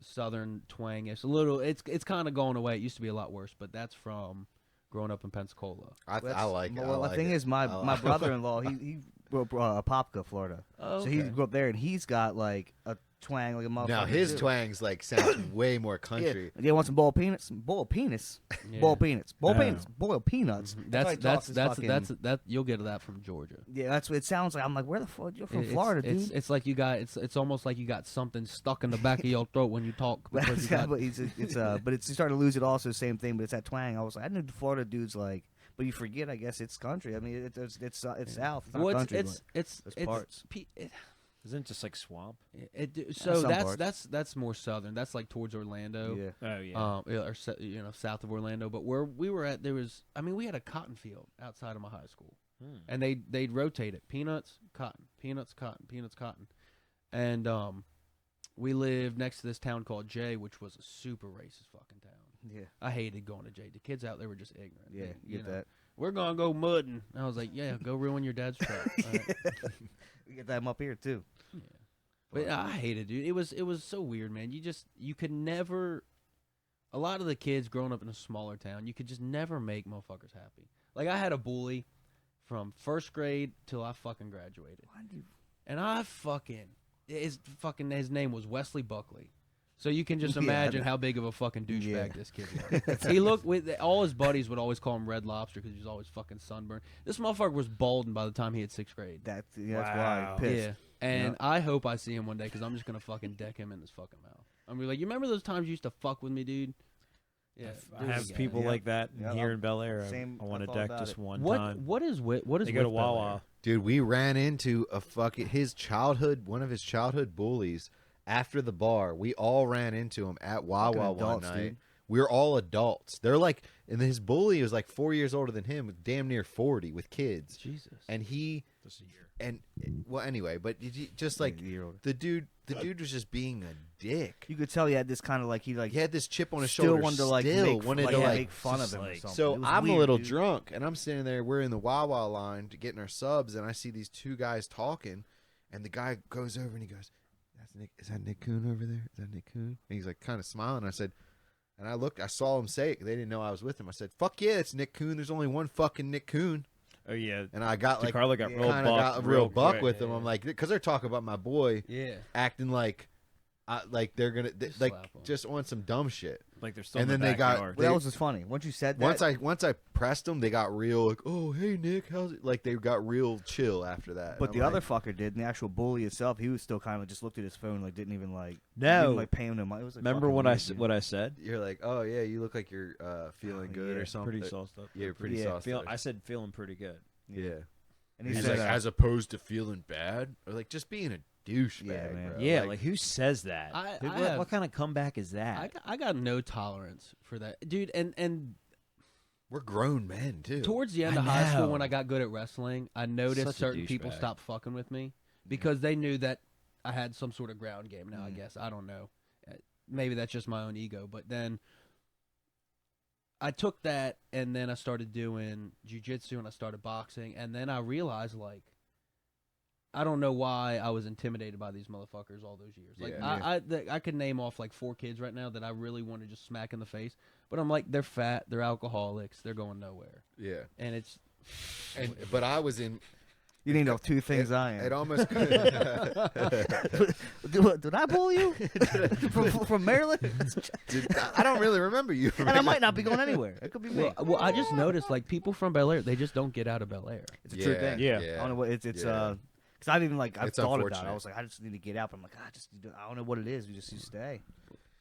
E: Southern twang. It's a little. It's kind of going away. It used to be a lot worse, but that's from growing up in Pensacola.
A: I like it.
B: Well,
A: I
B: the thing
A: like
B: is, my
A: I like it.
B: brother-in-law, he grew up Apopka, Florida.
E: Oh,
B: So he
E: okay.
B: grew up there, and he's got like a twang like a motherfucker.
A: Now his
B: too.
A: twang's like sounds way more country.
B: Yeah, you want some boiled peanuts? Boiled penis.
E: Yeah.
B: Boiled peanuts. Boiled
C: Oh.
B: peanuts. Boiled peanuts.
E: That's
B: how he talks his fucking-
E: that you'll get that from Georgia.
B: Yeah, that's what it sounds like. I'm like, where the fuck? You're from
E: It's-
B: Florida,
E: it's,
B: dude.
E: It's like you got it's almost like you got something stuck in the back of your throat when you talk. Because you got,
B: but it's you starting to lose it. Also, same thing, but it's that twang. I was like, I knew the Florida dudes like, but you forget. I guess it's country. I mean, it's south. It's not
E: well,
B: country.
E: it's
B: there's parts.
C: Isn't it just like swamp?
E: So
B: some parts.
E: that's more southern. That's like towards Orlando.
B: Yeah.
C: Oh yeah.
E: Or south of Orlando. But where we were at, we had a cotton field outside of my high school, and they'd rotate it: peanuts, cotton, peanuts, cotton, peanuts, cotton, and we lived next to this town called Jay, which was a super racist fucking town.
B: Yeah.
E: I hated going to Jay. The kids out there were just ignorant.
B: Yeah.
E: They-
B: You get
E: know,
B: that.
E: We're gonna go mudding. I was like, yeah, go ruin your dad's truck. All right.
B: We get that up here too.
E: Yeah. But I hated it, dude. It was so weird, man. You could never. A lot of the kids growing up in a smaller town, you could just never make motherfuckers happy. Like I had a bully from first grade till I fucking graduated, and his name was Wesley Buckley. So you can just
B: Yeah,
E: imagine
B: I-
E: how big of a fucking douchebag
B: Yeah.
E: this kid was. He looked with all his buddies would always call him Red Lobster because he was always fucking sunburned. This motherfucker was balding by the time he had 6th grade.
B: That's why
C: Wow.
B: I'm pissed.
E: Yeah, and I hope I see him one day because I'm just gonna fucking deck him in his fucking mouth. I'm gonna be like, you remember those times you used to fuck with me, dude? Yeah,
C: I
E: do it
C: have
E: again.
C: people like that
B: Yeah,
C: here in Bel Air.
B: same-
C: I want
B: I
C: to
B: thought
C: deck
B: about
C: just
B: it.
C: one
E: What
C: time.
E: what is with what is
C: They go to
E: with Bel Air?
C: Wawa.
A: Dude, we ran into one of his childhood bullies after the bar. We all ran into him at Wawa
B: Fucking
A: one
B: adults,
A: night.
B: dude.
A: We were all adults. They're like, and his bully was like 4 years older than him, damn near 40 with kids.
E: Jesus.
A: And he,
C: Just a year.
A: and well, anyway, but did you, just like
B: Yeah, a year older.
A: the dude was just being a dick.
B: You could tell he had this kind of like he
A: Had this chip on his
B: still
A: shoulder.
B: wanted to like
A: still
B: make,
A: wanted
B: like,
A: to like
B: make fun of him. Or
C: like-
B: something.
A: So
B: It was
A: I'm a
B: weird,
A: little
B: dude.
A: drunk, and I'm sitting there. We're in the Wawa line to getting our subs, and I see these two guys talking, and the guy goes over and he goes, "That's Nick. Is that Nick Coon over there? Is that Nick Coon?" And he's like kind of smiling. I said, and I looked. I saw him say it. They didn't know I was with him. I said, "Fuck yeah, it's Nick Coon. There's only one fucking Nick Coon."
C: Oh yeah.
A: And I got like
C: DeCarlo got
B: yeah,
C: real
A: kind of
C: buck,
A: got a real buck
C: quick.
A: with them. I'm like, because they're talking about my boy
E: Yeah.
A: acting like they're gonna
E: Just
A: like
E: slap 'em.
A: just on some dumb shit.
C: Like they're still
A: And
C: in
A: then
C: the
A: they got-
C: backyard.
B: Well, that was just funny. Once you said that,
A: Once I pressed them, they got real like, "Oh, hey Nick, how's it?" Like they got real chill after that.
B: but
A: And
B: the
A: I'm
B: other
A: like,
B: fucker did, and the actual bully itself, he was still kind of just looked at his phone, like didn't even like
C: No.
B: didn't, like pay him no money. It was like,
C: Remember
B: fucking
C: what
B: weird, dude.
C: what I said?
A: you're like, "Oh yeah, you look like you're feeling good
B: Yeah,
A: or something."
C: Pretty sauced up.
A: Yeah, pretty
B: Yeah,
A: sauced.
C: Feel,
A: up.
C: I said feeling pretty good.
A: yeah.
B: And he
A: He's
B: said,
A: like, as opposed to feeling bad, or like just being a douchebag.
B: Yeah, man.
A: bro.
C: Yeah, like who says that?
E: I
C: What kind of comeback is that?
E: I got no tolerance for that, dude. And
A: we're grown men too.
E: towards the end
C: I
E: of high school,
C: know.
E: when I got good at wrestling, I noticed
C: Such a
E: certain people
C: douchebag.
E: stopped fucking with me because they knew that I had some sort of ground game. Now I guess I don't know. Maybe that's just my own ego. But then I took that, and then I started doing jiu-jitsu, and I started boxing, and then I realized like. I don't know why I was intimidated by these motherfuckers all those years. Like
A: Yeah.
E: I could name off like 4 kids right now that I really want to just smack in the face. But I'm like, they're fat, they're alcoholics, they're going nowhere,
A: yeah,
E: and it's
A: but I was in.
B: "You named off 2 things I
A: It
B: am."
A: almost.
B: Did I bully you from Maryland?
A: I don't really remember you.
B: And I might not be going anywhere. It could be me.
E: well, I just noticed like people from Bel Air, they just don't get out of Bel Air.
B: It's a true thing.
C: Yeah.
B: I don't know what it's
A: Yeah.
B: because I've even like I've
A: It's
B: thought about it.
A: unfortunate.
B: I was like, I just need to get out. But I'm like, I don't know what it is. You just stay.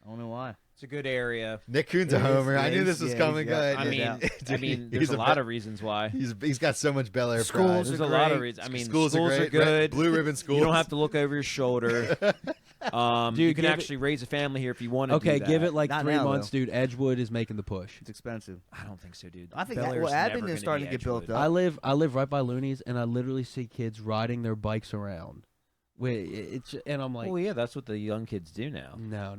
B: I don't know why.
C: It's a good area.
A: Nick Coon's a
B: It is,
A: homer. I
B: yeah,
A: knew this
B: he's-
A: was
B: yeah,
A: coming
B: he's got-
A: good.
C: I
B: No
C: mean,
B: doubt.
C: I mean,
A: He's
C: there's a
A: a
C: lot
A: be-
C: of reasons why.
A: He's got so much Bel Air
B: Schools
A: pride.
C: There's
B: are
C: a lot of
B: great.
C: reasons. I mean,
A: Schools are great.
C: good.
A: Blue ribbon schools.
C: You don't have to look over your shoulder.
E: Dude,
C: you can
E: give it-
C: actually raise a family here if you want to.
E: Okay,
C: do
E: give
C: that.
E: it like
B: Not
E: 3
B: now,
E: months,
B: though.
E: dude. Edgewood is making the push.
B: It's expensive.
C: I don't think so, dude.
B: I think
C: Bel Air's
B: Advent
C: never
B: is
C: gonna
B: starting
C: be
B: to get built
C: Edgewood.
B: up.
E: I live right by Looney's, and I literally see kids riding their bikes around. And I'm like,
C: Well, yeah, that's what the young kids do now.
E: no.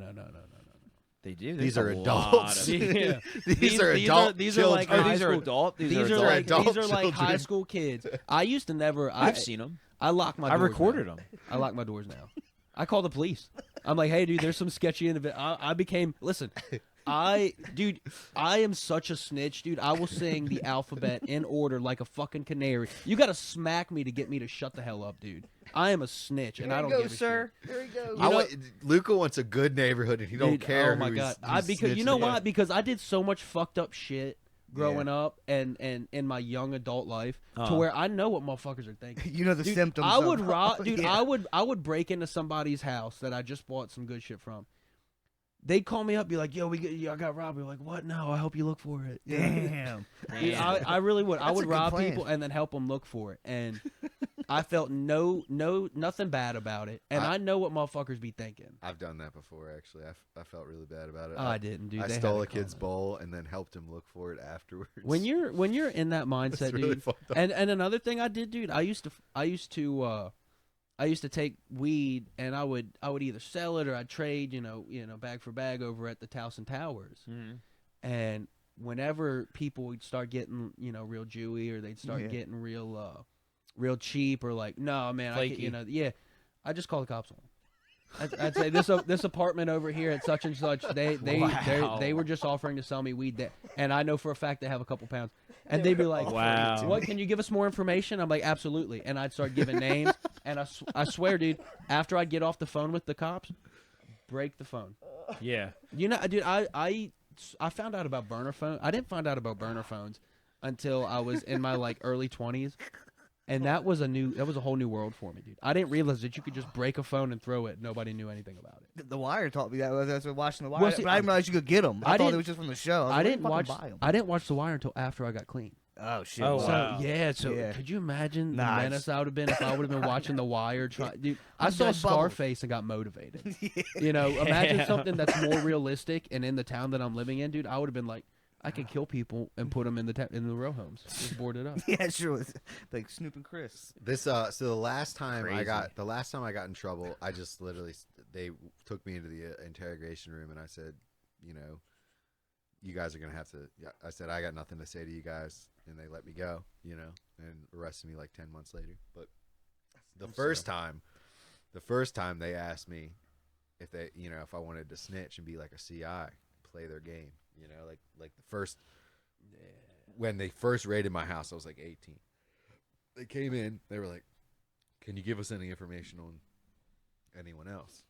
C: They do.
A: These
C: There's
A: are
C: a
A: adults.
C: lot of-
E: Yeah.
A: These are adult
E: these are like
A: children.
C: Oh, these are
E: high school-
C: adult.
E: These are
A: adult-
E: like
A: adult
E: these are like high
A: children.
E: school kids. I used to never.
C: I've seen them.
E: I lock my.
C: I
E: doors
C: recorded
E: now.
C: them.
E: I lock my doors now. I call the police. I'm like, hey, dude, there's some sketchy individual. I became. Listen, I am such a snitch, dude. I will sing the alphabet in order like a fucking canary. You got to smack me to get me to shut the hell up, dude. I am a snitch, and I don't give a shit.
B: Here you go.
A: I want, Luca wants a good neighborhood, and he don't
E: Dude,
A: care.
E: Oh my
A: who
E: god!
A: he's
E: Because you
A: snitching
E: know
A: at.
E: why? Because I did so much fucked up shit growing up and in my young adult life to where I know what motherfuckers are thinking.
B: You know the
E: Dude,
B: symptoms.
E: I
B: of-
E: would rob, dude.
B: Yeah.
E: I would break into somebody's house that I just bought some good shit from. They'd call me up, be like, "Yo, I got robbed." We're like, "What? No, I hope you look for it."
B: Damn.
E: Dude, I really would. I
B: That's
E: would
B: a good
E: rob
B: plan.
E: people and then help them look for it, and I felt nothing bad about it, and I know what motherfuckers be thinking.
A: I've done that before, actually. I felt really bad about it.
E: I didn't, dude.
A: I
E: They had
A: stole
E: to
A: a kid's
E: call
A: bowl and then helped him look for it afterwards.
E: When you're in that mindset,
A: It's really
E: dude.
A: fucked up.
E: And another thing I did, dude, I used to take weed and I would either sell it or I'd trade, bag for bag over at the Towson Towers. And whenever people would start getting, real Jewy or they'd start
B: Yeah.
E: getting real cheap or like, no, man,
C: Flaky.
E: I just call the cops on them. I'd say this apartment over here at such and such, they were just offering to sell me weed there, and I know for a fact they have a couple pounds, and they'd be like,
C: Wow.
E: what? Can you give us more information? I'm like, absolutely, and I'd start giving names, and I swear, dude, after I'd get off the phone with the cops, break the phone.
C: Yeah.
E: Dude, I found out about burner phone. I didn't find out about burner phones until I was in my like early 20s. And that was a whole new world for me, dude. I didn't realize that you could just break a phone and throw it. Nobody knew anything about it.
B: The Wire taught me that. I was watching The Wire,
E: Well, see,
B: but I didn't realize you could get them. I thought
E: didn't-
B: it was just from the show.
E: I didn't
B: watch.
E: watch The Wire until after I got clean.
B: Oh shit!
C: Oh,
B: wow.
C: wow.
E: So yeah,
B: Yeah.
E: could you imagine
B: Nah,
E: the menace I would have been if I would have been watching The Wire? Dude, I
B: I'm
E: saw
B: dead bubbles.
E: Scarface and got motivated. You know, imagine something that's more realistic and in the town that I'm living in, dude. I would have been like, I could kill people and put them in the row homes, just board it up.
B: Yeah, sure. Like Snoop and Chris.
A: This so the last time I
B: Crazy.
A: got in trouble, I just literally they took me into the interrogation room and I said, you know, you guys are gonna have to. I said I got nothing to say to you guys, and they let me go, you know, and arrested me like 10 months later. But the first time they asked me if they, you know, if I wanted to snitch and be like a CI, play their game, you know, like the first when they first raided my house, I was like 18. They came in, they were like, "Can you give us any information on anyone else?"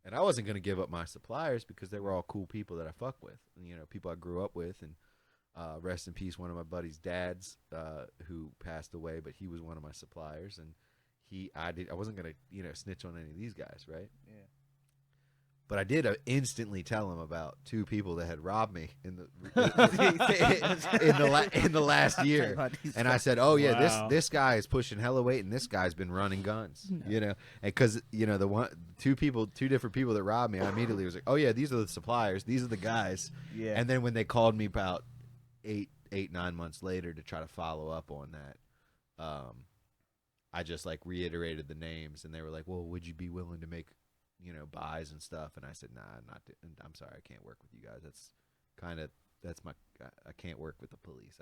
A: And I wasn't going to give up my suppliers because they were all cool people that I fuck with, and, you know, people I grew up with. And rest in peace, one of my buddy's dads who passed away, but he was one of my suppliers, and I wasn't going to, you know, snitch on any of these guys, right?
B: Yeah.
A: But I did instantly tell him about 2 people that had robbed me in the in the last year. And I said, "Oh yeah,
C: Wow.
A: this guy is pushing hella weight, and this guy's been running guns." You know, and because, you know, two different people that robbed me, I immediately was like, "Oh yeah, these are the suppliers. These are the guys."
B: Yeah.
A: And then when they called me about 9 months later to try to follow up on that, I just like reiterated the names, and they were like, "Well, would you be willing to make, you know, buys and stuff?" And I said, "Nah, I'm sorry, I can't work with you guys. I can't work with the police.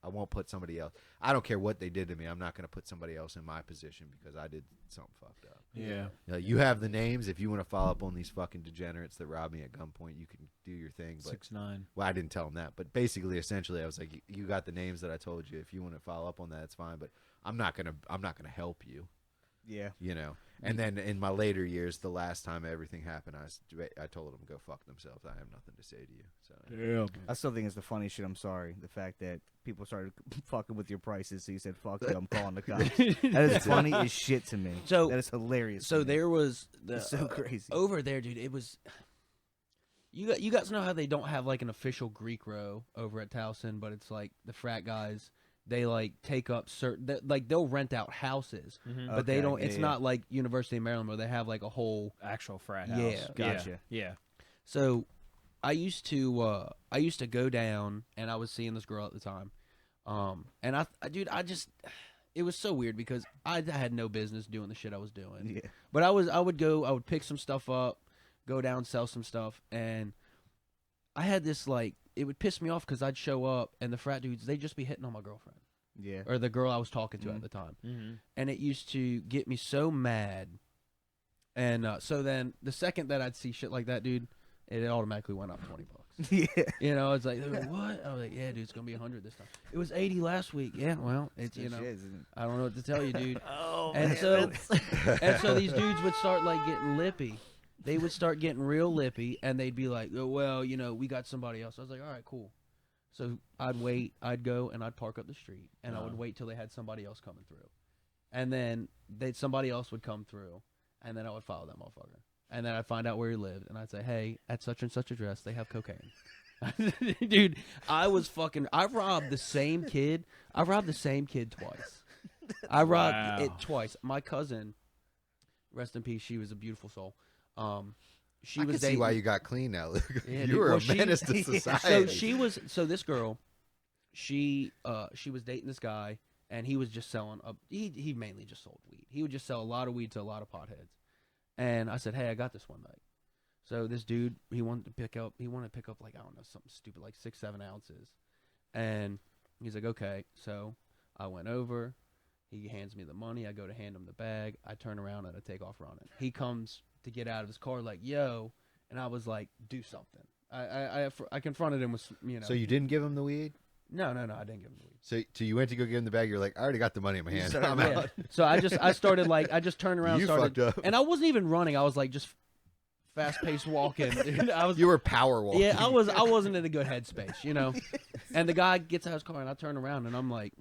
A: I won't put somebody else. I don't care what they did to me. I'm not going to put somebody else in my position because I did something fucked up."
C: Yeah.
A: You know, you have the names. If you want to follow up on these fucking degenerates that robbed me at gunpoint, you can do your thing. But
C: 6'9".
A: well, I didn't tell them that, but basically, essentially, I was like, "You got the names that I told you. If you want to follow up on that, it's fine. But I'm not gonna help you."
B: Yeah.
A: You know. And then in my later years, the last time everything happened, I told them, "Go fuck themselves. I have nothing to say to you." So
C: Damn.
B: I still think it's the funny shit. I'm sorry. The fact that people started fucking with your prices, so you said, "Fuck it, I'm calling the cops." That is funny as shit to me.
E: So-
B: that is hilarious.
E: So
B: to me.
E: there was
B: It's so crazy.
E: over there, dude. It was. You guys know how they don't have like an official Greek row over at Towson, but it's like the frat guys. They like take up certain, like they'll rent out houses, but they
B: Okay,
E: don't.
B: yeah,
E: It's
B: yeah.
E: not like University of Maryland where they have like a whole.
C: Actual frat house.
E: Yeah.
B: Gotcha.
C: Yeah.
E: So, I used to go down, and I was seeing this girl at the time, and it was so weird because I had no business doing the shit I was doing.
B: Yeah.
E: But I would pick some stuff up, go down, sell some stuff, and I had this like, it would piss me off because I'd show up and the frat dudes, they'd just be hitting on my girlfriend
B: Yeah.
E: or the girl I was talking to at the time,
C: Mm-hmm.
E: and it used to get me so mad. And so then the second that I'd see shit like that, dude, it automatically went up $20.
B: Yeah.
E: You know, it's like, what? I was like, yeah, dude, it's gonna be 100 this time. It was 80 last week. Yeah, well, it's, you know,
B: Shit, isn't it?
E: I don't know what to tell you, dude.
B: Oh,
E: And
B: man,
E: so,
B: that's-
E: and so these dudes would start like getting lippy. They would start getting real lippy, and they'd be like, "Oh, well, you know, we got somebody else." I was like, "All right, cool." So I'd wait, I'd go, and I'd park up the street, and I would wait till they had somebody else coming through, and then somebody else would come through, and then I would follow that motherfucker, and then I'd find out where he lived, and I'd say, "Hey, at such and such address, they have cocaine." Dude, I robbed the same kid. I robbed the same kid twice. I robbed
C: Wow.
E: it twice. My cousin, rest in peace, she was a beautiful soul. She
A: I
E: was
A: can see
E: dating,
A: why you got clean now, Luke.
E: Yeah,
A: You
E: dude.
A: were
E: Well,
A: a
E: she-
A: menace to society.
E: so this girl, she was dating this guy, and he was just selling he mainly just sold weed. He would just sell a lot of weed to a lot of potheads. And I said, "Hey, I got this one night." So this dude, he wanted to pick up like, I don't know, something stupid like 6-7 ounces. And he's like, "Okay." So I went over, he hands me the money, I go to hand him the bag, I turn around and I take off running. He comes to get out of his car like, "Yo," and I was like, "Do something." I confronted him with, you know.
A: So you didn't give him the weed?
E: No, I didn't give him the weed.
A: So you went to go give him the bag. You're like, "I already got the money in my hand. I'm
E: Yeah.
A: out."
E: So I just turned around,
A: You
E: started,
A: fucked up.
E: and I wasn't even running. I was like just fast paced walking. Dude, I was.
A: You were power walking.
E: Yeah, I wasn't in a good headspace, you know. And the guy gets out of his car, and I turn around, and I'm like,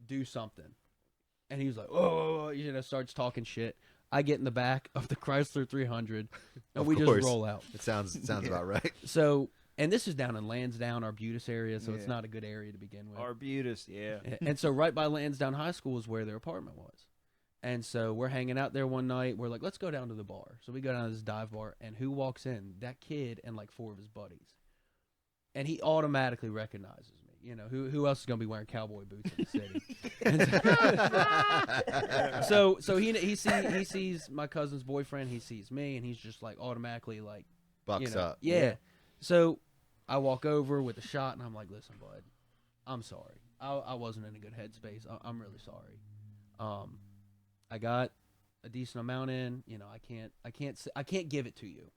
E: "Do something." And he was like, oh, starts talking shit. I get in the back of the Chrysler 300, and we just roll out.
A: It sounds about right.
E: So, and this is down in Lansdowne, Arbutus area, so it's not a good area to begin with.
C: Arbutus, yeah.
E: And so right by Lansdowne High School is where their apartment was. And so we're hanging out there one night. We're like, let's go down to the bar. So we go down to this dive bar, and who walks in? That kid and like 4 of his buddies. And he automatically recognizes me. You know, who else is going to be wearing cowboy boots in the city? so he sees my cousin's boyfriend. He sees me, and he's just like automatically like
A: Bucks up.
E: Yeah. So I walk over with a shot, and I'm like, listen, bud, I'm sorry. I wasn't in a good headspace. I'm really sorry. I got a decent amount in. You know, I can't give it to you.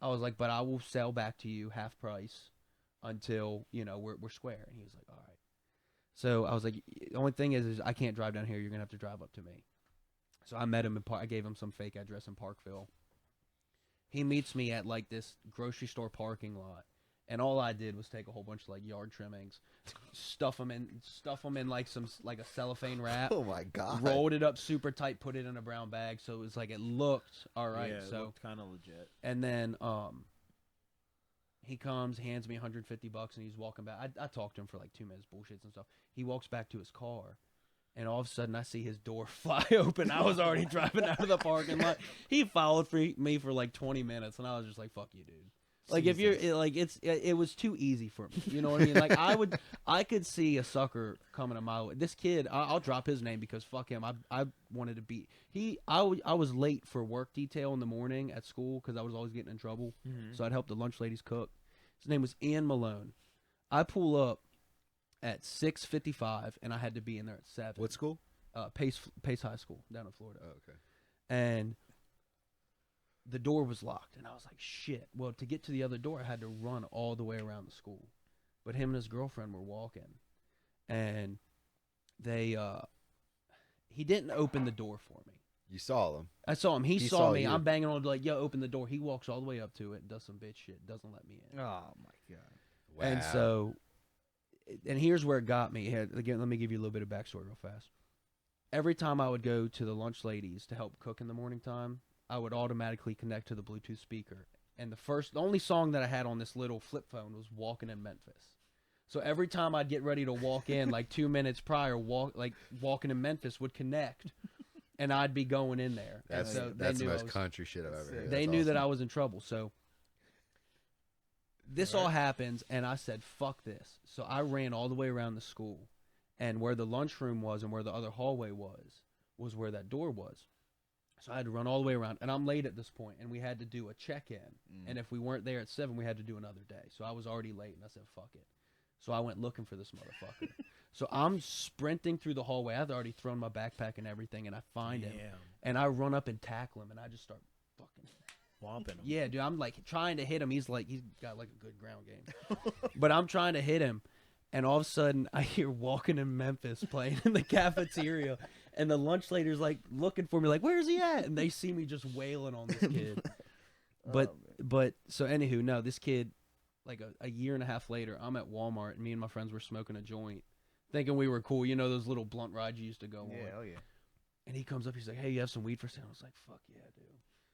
E: I was like, but I will sell back to you half price until, you know, we're square. And he was like, all right. So I was like, the only thing is I can't drive down here. You're going to have to drive up to me. So I met him I gave him some fake address in Parkville. He meets me at like this grocery store parking lot. And all I did was take a whole bunch of like yard trimmings, stuff them in like a cellophane wrap.
A: Oh my God.
E: Rolled it up super tight, put it in a brown bag. So it was like, it looked all right.
C: Yeah, it
E: so
C: looked kind of legit.
E: And then, he comes, hands me $150, and he's walking back. I talked to him for like 2 minutes, bullshits and stuff. He walks back to his car, and all of a sudden I see his door fly open. I was already driving out of the parking lot. He followed me for like 20 minutes, and I was just like, "Fuck you, dude." Like if you're like, it was too easy for me. You know what I mean? Like I could see a sucker coming a mile away. This kid, I'll drop his name because fuck him. I wanted to beat. I was late for work detail in the morning at school because I was always getting in trouble.
C: Mm-hmm.
E: So I'd help the lunch ladies cook. His name was Ian Malone. I pull up at 6:55, and I had to be in there at 7.
A: What school?
E: Pace High School down in Florida.
A: Oh, okay.
E: And the door was locked, and I was like, shit. Well, to get to the other door, I had to run all the way around the school. But him and his girlfriend were walking, and they he didn't open the door for me.
A: You saw them.
E: I saw him. He saw
A: saw
E: me.
A: you.
E: I'm banging on like, yo, open the door. He walks all the way up to it, does some bitch shit, doesn't let me in.
B: Oh my God.
A: Wow.
E: And so, and here's where it got me. Again, let me give you a little bit of backstory real fast. Every time I would go to the lunch ladies to help cook in the morning time, I would automatically connect to the Bluetooth speaker. And the only song that I had on this little flip phone was Walking in Memphis. So every time I'd get ready to walk in, like 2 minutes prior, Walking in Memphis would connect. And I'd be going in there.
A: That's
E: so
A: the most country shit I've ever heard.
E: They knew that I was in trouble. So this all happens, and I said, fuck this. So I ran all the way around the school. And where the lunchroom was and where the other hallway was where that door was. So I had to run all the way around. And I'm late at this point, and we had to do a check-in. And if we weren't there at 7, we had to do another day. So I was already late, and I said, fuck it. So I went looking for this motherfucker. So I'm sprinting through the hallway. I've already thrown my backpack and everything, and I find him. And I run up and tackle him, and I just start fucking
C: Whomping him.
E: Yeah, dude, I'm like trying to hit him. He's got like a good ground game. But I'm trying to hit him, and all of a sudden I hear Walking in Memphis playing in the cafeteria, and the lunch lady's like looking for me, like, where's he at? And they see me just wailing on this kid. But so anywho, no, this kid, like a year and a half later, I'm at Walmart, and me and my friends were smoking a joint, thinking we were cool. You know those little blunt rides you used to go on.
B: Yeah, oh yeah.
E: And he comes up, he's like, hey, you have some weed for sale? I was like, fuck yeah, dude.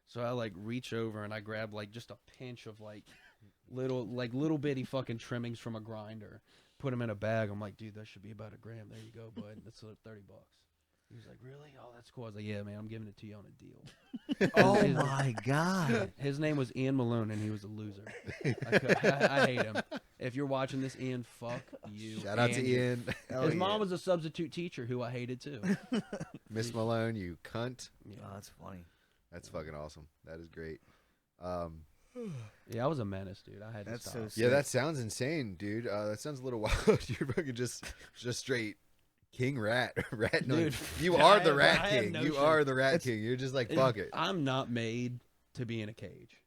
E: So I like reach over and I grab like just a pinch of like little bitty fucking trimmings from a grinder, put them in a bag. I'm like, dude, that should be about $1 gram. There you go, bud. That's $30. He was like, really? Oh, that's cool. I was like, yeah, man, I'm giving it to you on a deal.
B: Oh my God.
E: His name was Ian Malone, and he was a loser. I hate him. If you're watching this, Ian, fuck you.
A: Shout out to
E: and
A: Ian.
E: His mom was a substitute teacher who I hated too.
A: Miss Malone, you cunt.
E: Yeah.
B: Oh, that's funny.
A: That's fucking awesome. That is great.
E: Yeah, I was a menace, dude. I had to
B: That's
E: stop.
B: so sick.
A: Yeah, that sounds insane, dude. That sounds a little wild. You're fucking just straight king rat. No,
E: Dude,
A: you are the
E: I
A: rat
E: have
A: king.
E: no
A: You
E: shit.
A: are the rat king. You're just like, fuck it.
E: I'm not made to be in a cage.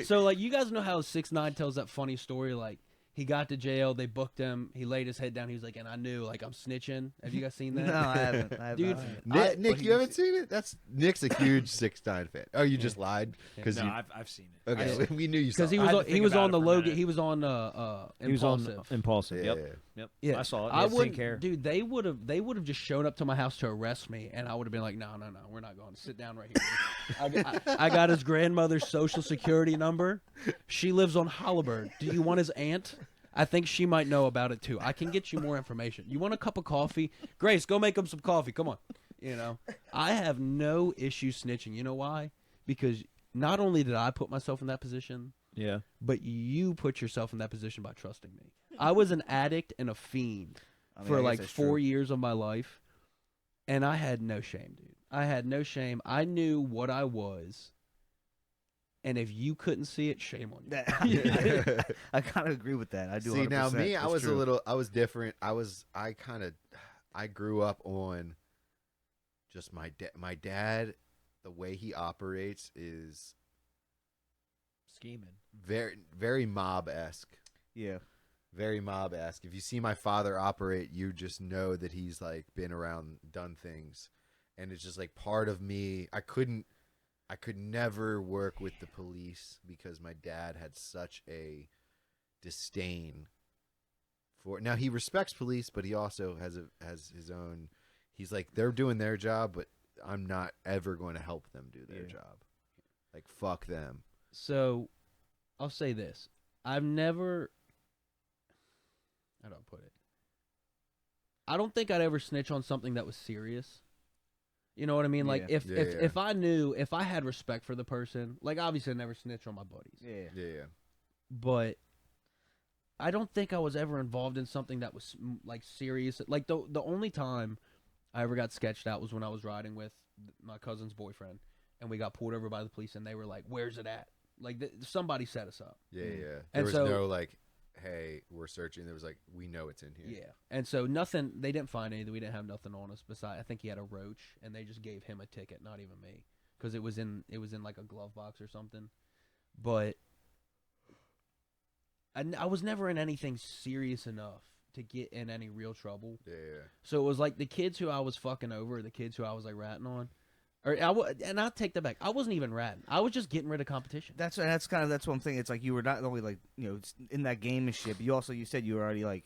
E: So like, you guys know how 6ix9ine tells that funny story? Like, He got to jail. They booked him. He laid his head down. He was like, and I knew, like, I'm snitching. Have you guys seen that?
B: No, I haven't.
E: Dude,
B: not.
A: Nick, you haven't seen it? Nick's a huge 6ix9ine fan. Oh, you just lied because
C: No, I've seen it.
A: Okay, we knew you saw.
E: Because he
A: it.
E: was
C: I had
E: on,
C: to
E: he
C: think
E: was
C: about
E: on
C: it
E: the
C: for a
E: Logan.
C: minute.
E: He was on
C: He was on
E: Impulsive.
C: Impulsive.
A: Yeah,
C: Yep. Yep.
E: Yeah,
C: I saw it.
E: I
C: Didn't
E: wouldn't,
C: care.
E: dude. They would have just shown up to my house to arrest me, and I would have been like, no, we're not going. Sit down right here. I got his grandmother's social security number. She lives on Holabird. Do you want his aunt? I think she might know about it too. I can get you more information. You want a cup of coffee? Grace, go make him some coffee. Come on. You know, I have no issue snitching. You know why? Because not only did I put myself in that position,
C: Yeah.
E: but you put yourself in that position by trusting me. I was an addict and a fiend
B: I mean,
E: for
B: I guess
E: like
B: that's
E: 4
B: true.
E: years of my life, and I had no shame, dude. I had no shame. I knew what I was, and if you couldn't see it, shame on you.
B: I kind of agree with that. I do.
A: See, now
B: 100%.
A: me, I
B: It's
A: was
B: true.
A: I was different. I grew up on just my dad. The way he operates is
C: Scheming.
A: very mob-esque.
B: Yeah.
A: Very mob-esque. If you see my father operate, you just know that he's like been around, done things, and it's just like part of me. I could never work with the police because my dad had such a disdain for. Now he respects police, but he also has his own. He's like, they're doing their job, but I'm not ever going to help them do their
B: Yeah.
A: job. Like, fuck them.
E: So, I'll say this: I've never. How do I put it? I don't think I'd ever snitch on something that was serious. You know what I mean? Like
B: Yeah.
E: if I knew, if I had respect for the person, like obviously I never snitch on my buddies.
B: Yeah.
A: Yeah.
E: But I don't think I was ever involved in something that was like serious. Like the only time I ever got sketched out was when I was riding with my cousin's boyfriend, and we got pulled over by the police, and they were like, "Where's it at?" Like somebody set us up.
A: Yeah, yeah. There
E: And
A: was
E: so-
A: no like, hey, we're searching. There was like, we know it's in here.
E: Yeah, and so nothing. They didn't find anything. We didn't have nothing on us. Besides, I think he had a roach, and they just gave him a ticket, not even me, because it was in like a glove box or something. But I was never in anything serious enough to get in any real trouble.
A: Yeah, yeah.
E: So it was like the kids who I was fucking over, the kids who I was like ratting on, and I'll take that back. I wasn't even ratting. I was just getting rid of competition.
B: That's what I'm thinking. It's like you were not only like in that game and shit, but you said you were already like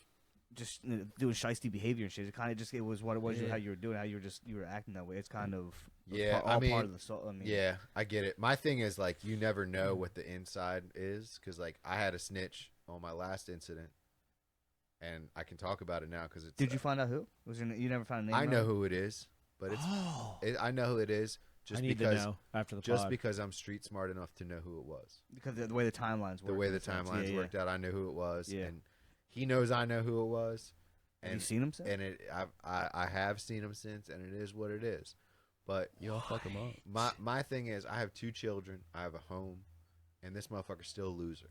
B: just doing shiesty behavior and shit. It was what it was,
E: Yeah.
B: how you were doing, how you were acting that way. It's kind of
A: Yeah,
B: all
A: I mean,
B: part of the I mean,
A: Yeah, I get it. My thing is like, you never know what the inside is, because like I had a snitch on my last incident, and I can talk about it now because it's.
B: Did you find out who was you never found a name?
A: I know
B: out?
A: who it is, but it's.
C: Oh.
A: I know who it is
C: I
A: just
C: need
A: because
C: to know after the
A: just
C: pod.
A: because I'm street smart enough to know who it was.
B: because of the way the timelines work.
A: The way
B: in
A: the
B: a sense.
A: timelines
B: Yeah,
A: worked out, I knew who it was,
B: Yeah.
A: and he knows I know who it was.
B: Have you
A: And
B: seen him since?
A: and I have seen him since, and it is what it is. But
E: Y'all fuck him up.
A: my thing is, I have 2 children, I have a home, and this motherfucker's still a loser.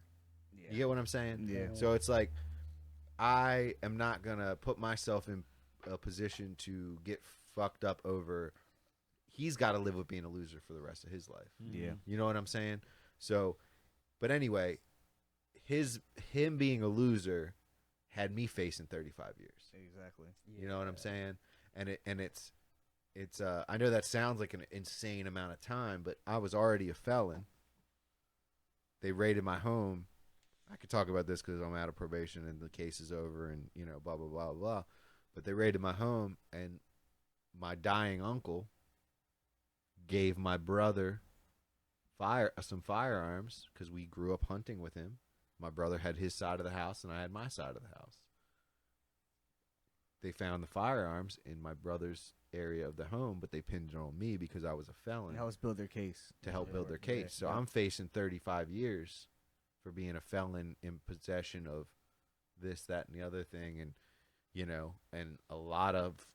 B: Yeah.
A: You get what I'm saying?
B: Yeah.
A: So it's like, I am not gonna put myself in a position to get fucked up over. He's got to live with being a loser for the rest of his life.
B: Yeah.
A: You know what I'm saying? So, but anyway, him being a loser had me facing 35 years.
B: Exactly.
A: You know what I'm saying? And it's I know that sounds like an insane amount of time, but I was already a felon. They raided my home. I could talk about this because I'm out of probation and the case is over, and blah blah blah blah. But they raided my home, and my dying uncle gave my brother some firearms because we grew up hunting with him. My brother had his side of the house, and I had my side of the house. They found the firearms in my brother's area of the home, but they pinned it on me because I was a felon
B: And help us build their case.
A: to help build their
B: Yeah,
A: case. So
B: yeah.
A: I'm facing 35 years for being a felon in possession of this, that, and the other thing, and and a lot of,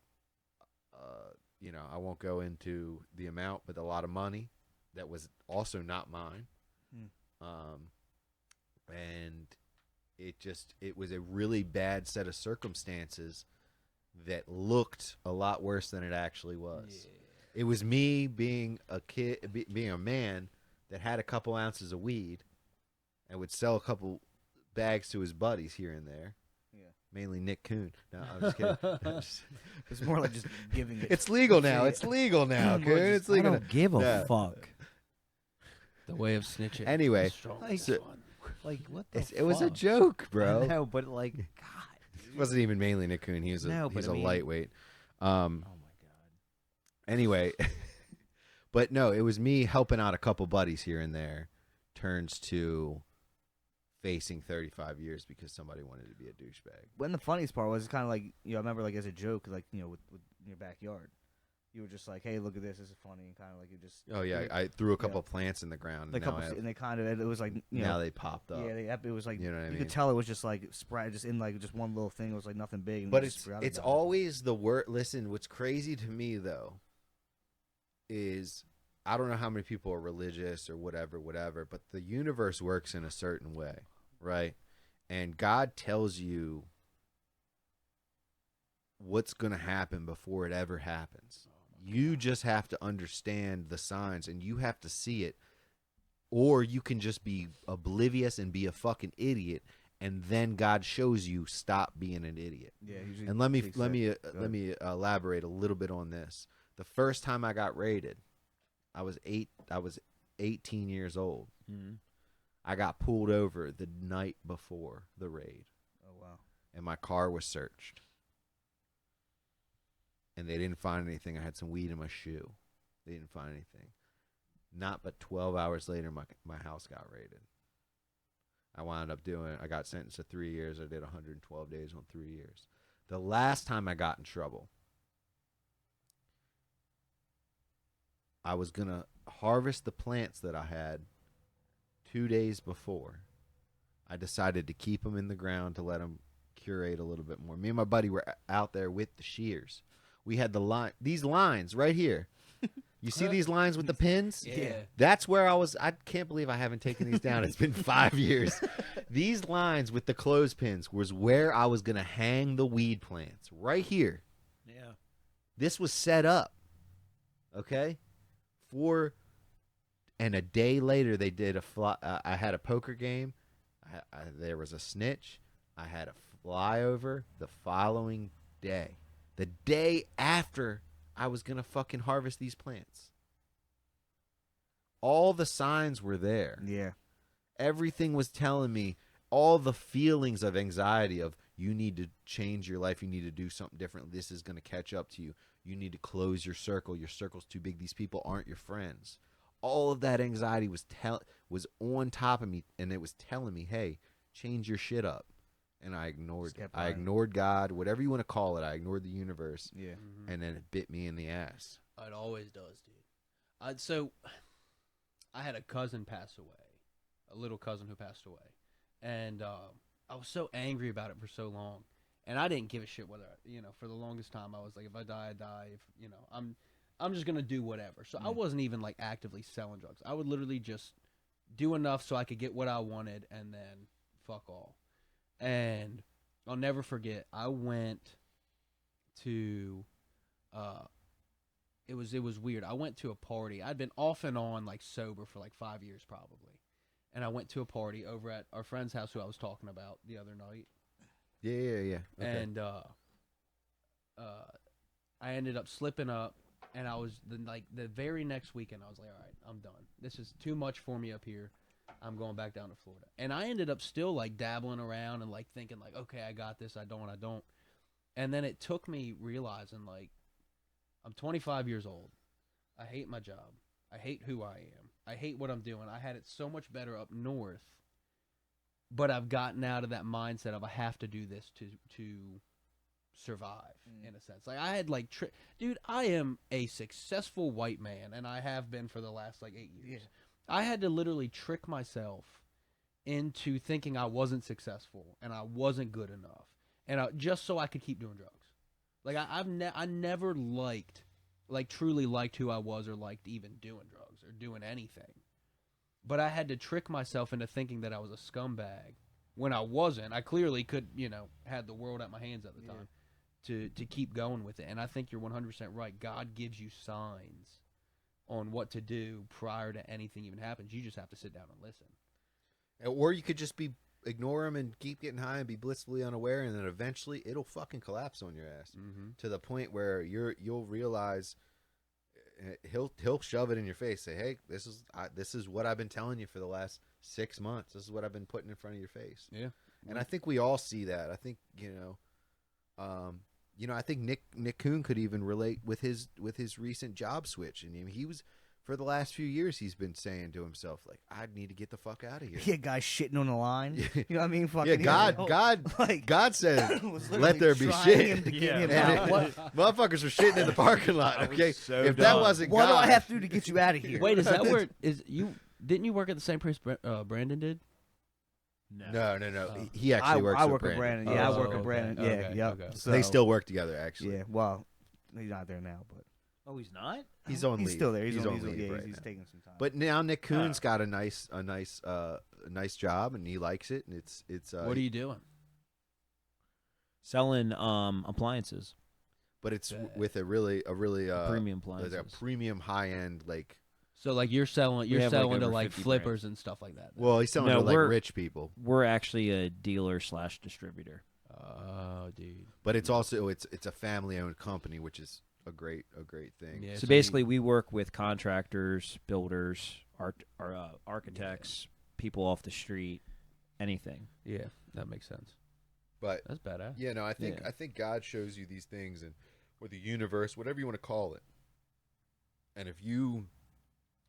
A: I won't go into the amount, but a lot of money that was also not mine. And it was a really bad set of circumstances that looked a lot worse than it actually was. It was me being a kid, being a man that had a couple ounces of weed and would sell a couple bags to his buddies here and there.
B: Yeah.
A: Mainly Nick Kuhn. No, I'm just kidding.
B: It's more like just giving it.
A: It's legal now.
B: Yeah.
A: It's legal now,
B: More
A: Kuhn.
B: just-
A: It's legal.
C: I don't give a
A: Yeah.
C: fuck.
E: The way of snitching.
A: Anyway,
E: is the strongest
A: so-
E: one.
C: Like what the
A: It was a
C: fuck?
A: joke, bro.
C: I know, but like, God.
A: It wasn't even mainly Nick Kuhn. He's
C: No, but
A: a
C: I mean-
A: lightweight.
C: Oh my God.
A: Anyway, but no, it was me helping out a couple buddies here and there. Turns to facing 35 years because somebody wanted to be a douchebag.
B: When the funniest part was, it's kind of like, you know, I remember like as a joke, like, you know, with in your backyard, you were just like, hey, look at this is funny, and kind of like you just.
A: Oh yeah,
B: you-
A: I threw a couple plants in the ground.
B: like
A: And now,
B: couple,
A: I have,
B: and they kind of, it was like, you
A: now
B: know,
A: they popped up.
B: yeah, it was like,
A: You know what I
B: you
A: mean?
B: could tell it was just like spread, just in like just one little thing. It was like nothing big. And
A: But
B: we just forgot
A: it's
B: about it.
A: always the word. Listen, what's crazy to me though is I don't know how many people are religious or whatever, but the universe works in a certain way, right? And God tells you what's going to happen before it ever happens. You just have to understand the signs and you have to see it, or you can just be oblivious and be a fucking idiot. And then God shows you stop being an idiot.
B: Yeah, usually
A: And let me
B: takes
A: let me
B: that. Go
A: let me elaborate a little bit on this. The first time I got raided, I was 18 years old.
C: Mm-hmm.
A: I got pulled over the night before the raid,
B: Oh wow.
A: and my car was searched. And they didn't find anything. I had some weed in my shoe. They didn't find anything. Not but 12 hours later, my house got raided. I got sentenced to 3 years. I did 112 days on 3 years. The last time I got in trouble, I was going to harvest the plants that I had 2 days before. I decided to keep them in the ground to let them curate a little bit more. Me and my buddy were out there with the shears. We had these lines right here. You see these lines with the pins?
E: Yeah.
A: That's where I was. I can't believe I haven't taken these down. It's been 5 years. These lines with the clothespins was where I was going to hang the weed plants. Right here.
C: Yeah.
A: This was set up. Okay? And a day later, they did I had a poker game. There was a snitch. I had a flyover the following day. The day after I was going to fucking harvest these plants. All the signs were there.
B: Yeah.
A: Everything was telling me, all the feelings of anxiety of you need to change your life, you need to do something different, this is going to catch up to you, you need to close your circle's too big, these people aren't your friends. All of that anxiety was on top of me, and it was telling me, hey, change your shit up. And I ignored God, whatever you want to call it. I ignored the universe.
B: Yeah.
A: And then it bit me in the ass.
E: It always does, dude. So, I had a cousin pass away, a little cousin who passed away, and I was so angry about it for so long, and I didn't give a shit whether, for the longest time I was like, if I die, I die. If I'm just gonna do whatever. So I wasn't even like actively selling drugs. I would literally just do enough so I could get what I wanted, and then fuck all. And I'll never forget, I went to it was weird. I went to a party. I'd been off and on like sober for like 5 years probably. And I went to a party over at our friend's house who I was talking about the other night.
A: Yeah. Okay.
E: And I ended up slipping up, and I was the very next weekend I was like, all right, I'm done. This is too much for me up here. I'm going back down to Florida. And I ended up still like dabbling around and like thinking like, okay, I got this, I don't. And then it took me realizing like, I'm 25 years old. I hate my job. I hate who I am. I hate what I'm doing. I had it so much better up north, but I've gotten out of that mindset of I have to do this to survive in a sense. Like I had like, dude, I am a successful white man, and I have been for the last like 8 years. Yeah. I had to literally trick myself into thinking I wasn't successful and I wasn't good enough, and just so I could keep doing drugs. Like I never truly liked who I was, or liked even doing drugs or doing anything. But I had to trick myself into thinking that I was a scumbag when I wasn't. I clearly could, had the world at my hands at the time to keep going with it. And I think you're 100% right. God gives you signs on what to do prior to anything even happens. You just have to sit down and listen.
A: Or you could just be ignore them and keep getting high and be blissfully unaware, and then eventually it'll fucking collapse on your ass to the point where you'll realize he'll shove it in your face, say, hey, this is what I've been telling you for the last 6 months. This is what I've been putting in front of your face.
E: Yeah.
A: And I think we all see that. I think I think Nick Kuhn could even relate with his recent job switch. And he was, for the last few years, he's been saying to himself, like, I need to get the fuck out of here.
B: Yeah, guys shitting on the line. You know what I mean?
A: Yeah, God said, let there be shit.
B: Yeah.
A: Motherfuckers were shitting in the parking lot. Okay,
C: so
A: if
C: dumb.
A: that wasn't
B: What
A: God,
B: do I have to do to get you out of here?
E: Wait, is that where didn't you work at the same place Brandon did?
A: No.
E: Oh.
A: He actually works.
B: I
A: with
B: work with Brandon. Yeah, I work with Brandon. Yeah,
E: Okay,
B: yep.
E: okay.
B: So,
A: They still work together, actually.
B: Yeah, well, he's not there now, but
C: Oh, he's not.
A: He's on leave.
B: he's still there. He's
A: on
B: leave
A: leave right
B: he's
A: now.
B: taking some time.
A: But now Nick Kuhn's got a nice job, and he likes it, and it's.
E: What are you doing?
C: Selling appliances,
A: But it's with a really
C: premium
A: like
C: appliances.
A: a premium high end like.
E: So like you're selling
C: have, like,
E: to
C: over
E: like
C: 50
E: flippers and stuff like that.
A: Well, he's selling
C: No,
A: to like
C: we're-
A: rich people,
C: We're actually a dealer / distributor.
E: Oh, dude.
A: but it's also it's a family owned company, which is a great thing.
E: Yeah,
C: So basically, we work with contractors, builders, architects, people off the street, anything.
E: Yeah, that makes sense.
A: But
E: That's badass.
A: yeah, no, I think
E: Yeah.
A: God shows you these things, and or the universe, whatever you want to call it. And if you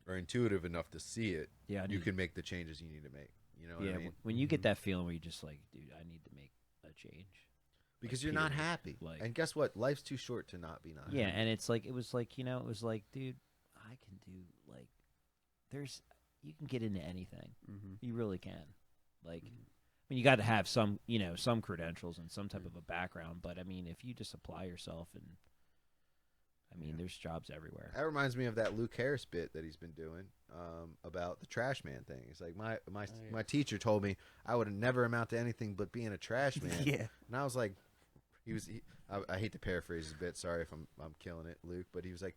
A: are intuitive enough to see it,
C: Yeah,
A: you can make the changes you need to make. You know what
C: yeah,
A: I mean?
C: when you get that feeling where you're just like, dude, I need to make a change.
A: Because
C: like,
A: you're not
C: period.
A: happy.
C: Like-
A: And guess what? Life's too short to not be not
C: Yeah,
A: happy.
C: and it was like, dude, I can do like, you can get into anything.
E: Mm-hmm.
C: You really can. Like, I mean, you got to have some credentials and some type of a background, but I mean, if you just apply yourself and, I mean, there's jobs everywhere.
A: That reminds me of that Luke Harris bit that he's been doing about the trash man thing. It's like my teacher told me I would never amount to anything but being a trash man.
B: yeah,
A: And I was like, I hate to paraphrase his bit. Sorry if I'm killing it, Luke. But he was like,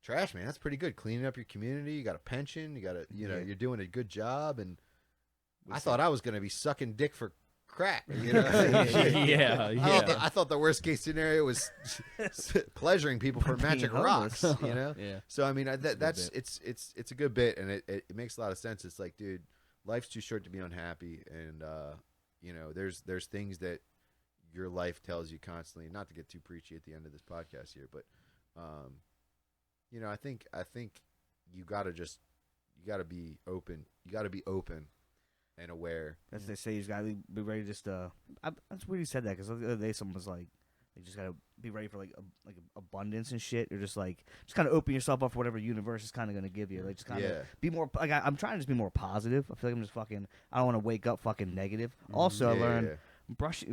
A: trash man, that's pretty good. Cleaning up your community. You got a pension. You got a, you're doing a good job. And I thought I was going to be sucking dick for crack.
C: Yeah.
A: I thought the worst case scenario was pleasuring people for
B: Being
A: magic
B: homeless.
A: rocks. You know.
E: Yeah.
A: So I mean, that's
B: bit.
A: it's a good bit, and it makes a lot of sense. It's like, dude, life's too short to be unhappy, and there's things that your life tells you constantly. Not to get too preachy at the end of this podcast here, but I think you gotta be open. You gotta be open and aware.
B: that's they say. You got to be ready. Just that's weird you said that because the other day someone was like, you just got to be ready for like abundance and shit. Or just kind of open yourself up for whatever the universe is kind of going to give you. Like just kind of be more. Like I'm trying to just be more positive. I feel like I'm just fucking. I don't want to wake up fucking negative. Also, I learned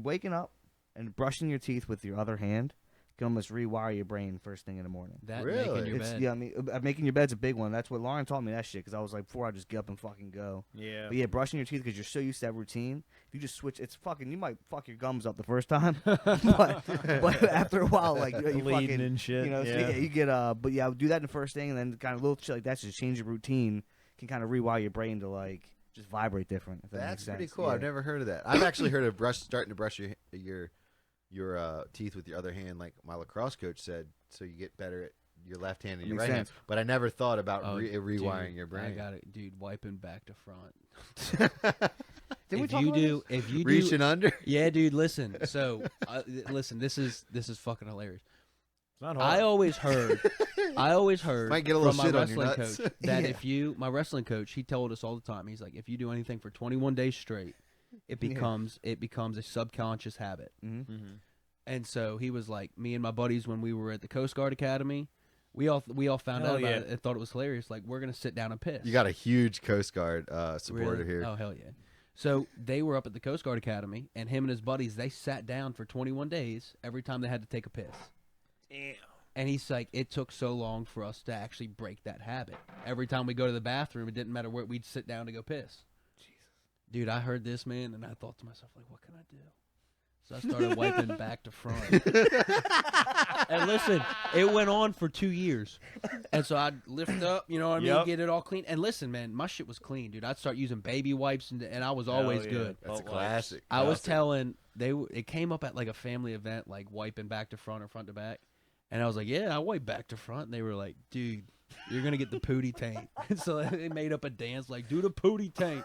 B: waking up and brushing your teeth with your other hand can almost rewire your brain first thing in the morning.
E: That
A: Really?
E: making your bed.
B: Yeah, I mean, making your bed's a big one. That's what Lauren taught me that shit because I was like, before I just get up and fucking go.
C: Yeah.
B: But yeah, brushing your teeth because you're so used to that routine. If you just switch, it's fucking. You might fuck your gums up the first time, but after a while, like you
C: Bleeding
B: fucking,
C: and shit.
B: so you get but yeah, do that in the first thing, and then kind of little shit like that. Just change your routine can kind of rewire your brain to like just vibrate different. If that makes
A: That's
B: sense.
A: pretty cool.
B: Yeah.
A: I've never heard of that. I've actually heard of starting to brush your teeth with your other hand, like my lacrosse coach said, so you get better at your left hand and your
B: Makes
A: right hand.
B: sense.
A: But I never thought about
E: Oh,
A: rewiring
E: dude,
A: your brain.
E: I got it, dude. Wiping back to front.
B: Did we
E: if
B: talk
E: you
B: about
E: do,
B: this?
E: if you do,
A: Reaching under.
E: yeah, dude. Listen. So, listen. This is fucking hilarious.
C: It's not
E: I always heard
A: Might get a little
E: from my
A: shit on your
E: wrestling
A: nuts.
E: coach that
B: Yeah.
E: if my wrestling coach, he told us all the time. He's like, if you do anything for 21 days straight, it becomes a subconscious habit.
B: Mhm.
C: Mm-hmm.
E: And so he was like, me and my buddies when we were at the Coast Guard Academy, we all found
C: Hell
E: out about
C: yeah.
E: it and thought it was hilarious. Like, we're gonna sit down and piss.
A: You got a huge Coast Guard supporter
E: Really?
A: here.
E: Oh hell yeah! So they were up at the Coast Guard Academy, and him and his buddies, they sat down for 21 days every time they had to take a piss.
C: Damn.
E: And he's like, it took so long for us to actually break that habit. Every time we go to the bathroom, it didn't matter where, we'd sit down to go piss. Jesus. Dude, I heard this, man, and I thought to myself, like, what can I do? So I started wiping back to front.
C: And listen,
E: It went on for 2 years. And so I'd lift up, you know what I mean,
B: Yep.
E: get it all clean. And listen, man, my shit was clean, dude. I'd start using baby wipes, and I was always
B: yeah.
E: good.
A: That's a
B: Butt wipes.
A: classic.
E: I was telling it came up at like a family event, like wiping back to front or front to back, and I was like, "Yeah, I wipe back to front." And they were like, "Dude, you're gonna get the pootie taint." So they made up a dance like, "Do the pootie taint,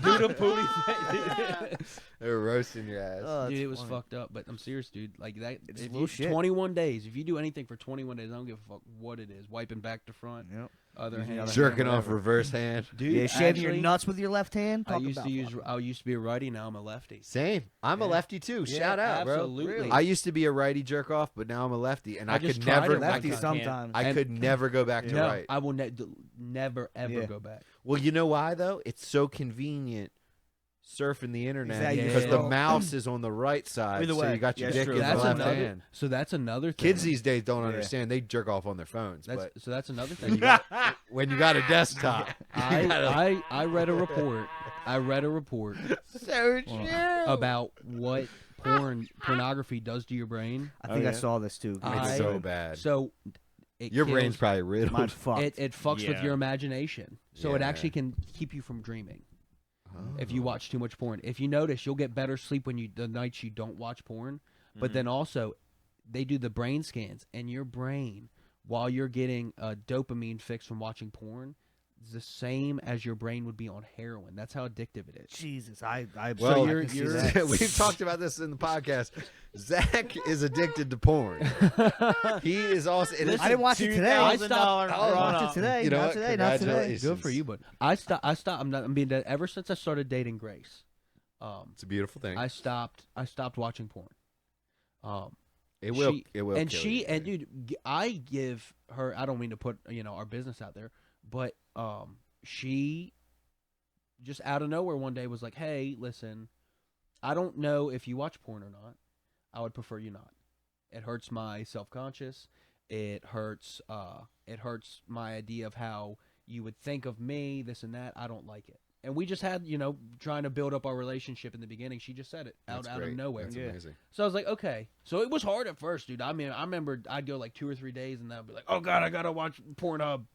E: do the pootie taint."
A: They were roasting your ass.
B: Oh,
E: Dude,
B: that's
E: it was
B: funny.
E: fucked up. But I'm serious, dude. Like that,
B: It's
E: if
B: little
E: you,
B: shit.
E: 21 days. If you do anything for 21 days, I don't give a fuck what it is. Wiping back to front,
B: Yep.
E: other
B: Using
E: hand,
B: the other
A: Jerking off
B: whatever.
A: reverse hand.
E: dude.
B: Yeah, shaving your
E: actually,
B: nuts with your left hand.
E: I
B: Talk
E: used
B: about
E: to use.
B: fuck.
E: I used to be a righty. Now I'm a lefty.
A: Same. I'm a
E: Yeah.
A: lefty too.
E: Yeah,
A: Shout out, bro.
E: absolutely.
A: I used to be a righty jerk off, but now I'm a lefty, and I
E: just
A: could
E: tried
A: never.
E: it
A: I
B: lefty
A: could,
B: sometimes.
A: I
E: And-
A: could never go back to
E: No,
A: right.
E: I will never ever
B: Yeah.
E: go back.
A: Well, you know why though? It's so convenient surfing the internet
B: Exactly.
A: because
E: Yeah.
A: the mouse is on the right side,
B: Either
A: so
B: way.
A: you got your
B: Yeah,
A: dick
B: true.
A: in the
E: That's
A: left
E: another.
A: hand.
E: So that's another thing.
A: Kids these days don't
B: Yeah.
A: understand. They jerk off on their phones, but
E: So that's another
A: when you
E: thing.
A: got, when you got a desktop, you gotta-
E: I read a report. I read a report
A: so true.
E: about what pornography does to your brain.
B: I think
A: Oh,
B: I
A: yeah?
B: saw this too.
A: It's
E: I-
A: so bad.
E: So
A: Your
E: kills-
A: brain's probably riddled.
B: Mine's fucked.
E: it fucks with
C: Yeah.
E: your imagination. So it
A: Yeah.
E: actually can keep you from dreaming if you
A: Oh.
E: watch too much porn. If you notice, you'll get better sleep when the nights you don't watch porn. But
C: Mhm.
E: then also, they do the brain scans, and your brain, while you're getting a dopamine fix from watching porn, is the same as your brain would be on heroin. That's how addictive it is.
B: Jesus, I
A: Well,
B: I can see
E: you're-
B: that.
A: We've talked about this in the podcast. Zach is addicted to porn. He is also. and it's-
B: I didn't watch it today.
E: I
B: I
E: stopped-
B: watched it today.
A: You know
B: not
A: what?
B: today. Not today.
A: Congratulations.
E: Good for you, but I stopped. I'm being dead. Ever since I started dating Grace,
A: It's a beautiful thing.
E: I stopped watching porn.
A: It will.
E: She-
A: It will.
E: and
A: kill
E: she
A: you,
E: and
A: man.
E: dude, I give her. I don't mean to put our business out there, but she just out of nowhere one day was like, "Hey, listen, I don't know if you watch porn or not. I would prefer you not. It hurts my self-conscious. It hurts my idea of how you would think of me. This and that. I don't like it." And we just had, trying to build up our relationship in the beginning. She just said it out
A: That's
E: of
A: great.
E: nowhere.
A: That's
B: Yeah.
A: amazing.
E: So I was like, okay. So it was hard at first, dude. I mean, I remember I'd go like 2 or 3 days, and I'd be like, oh god, I gotta watch Pornhub,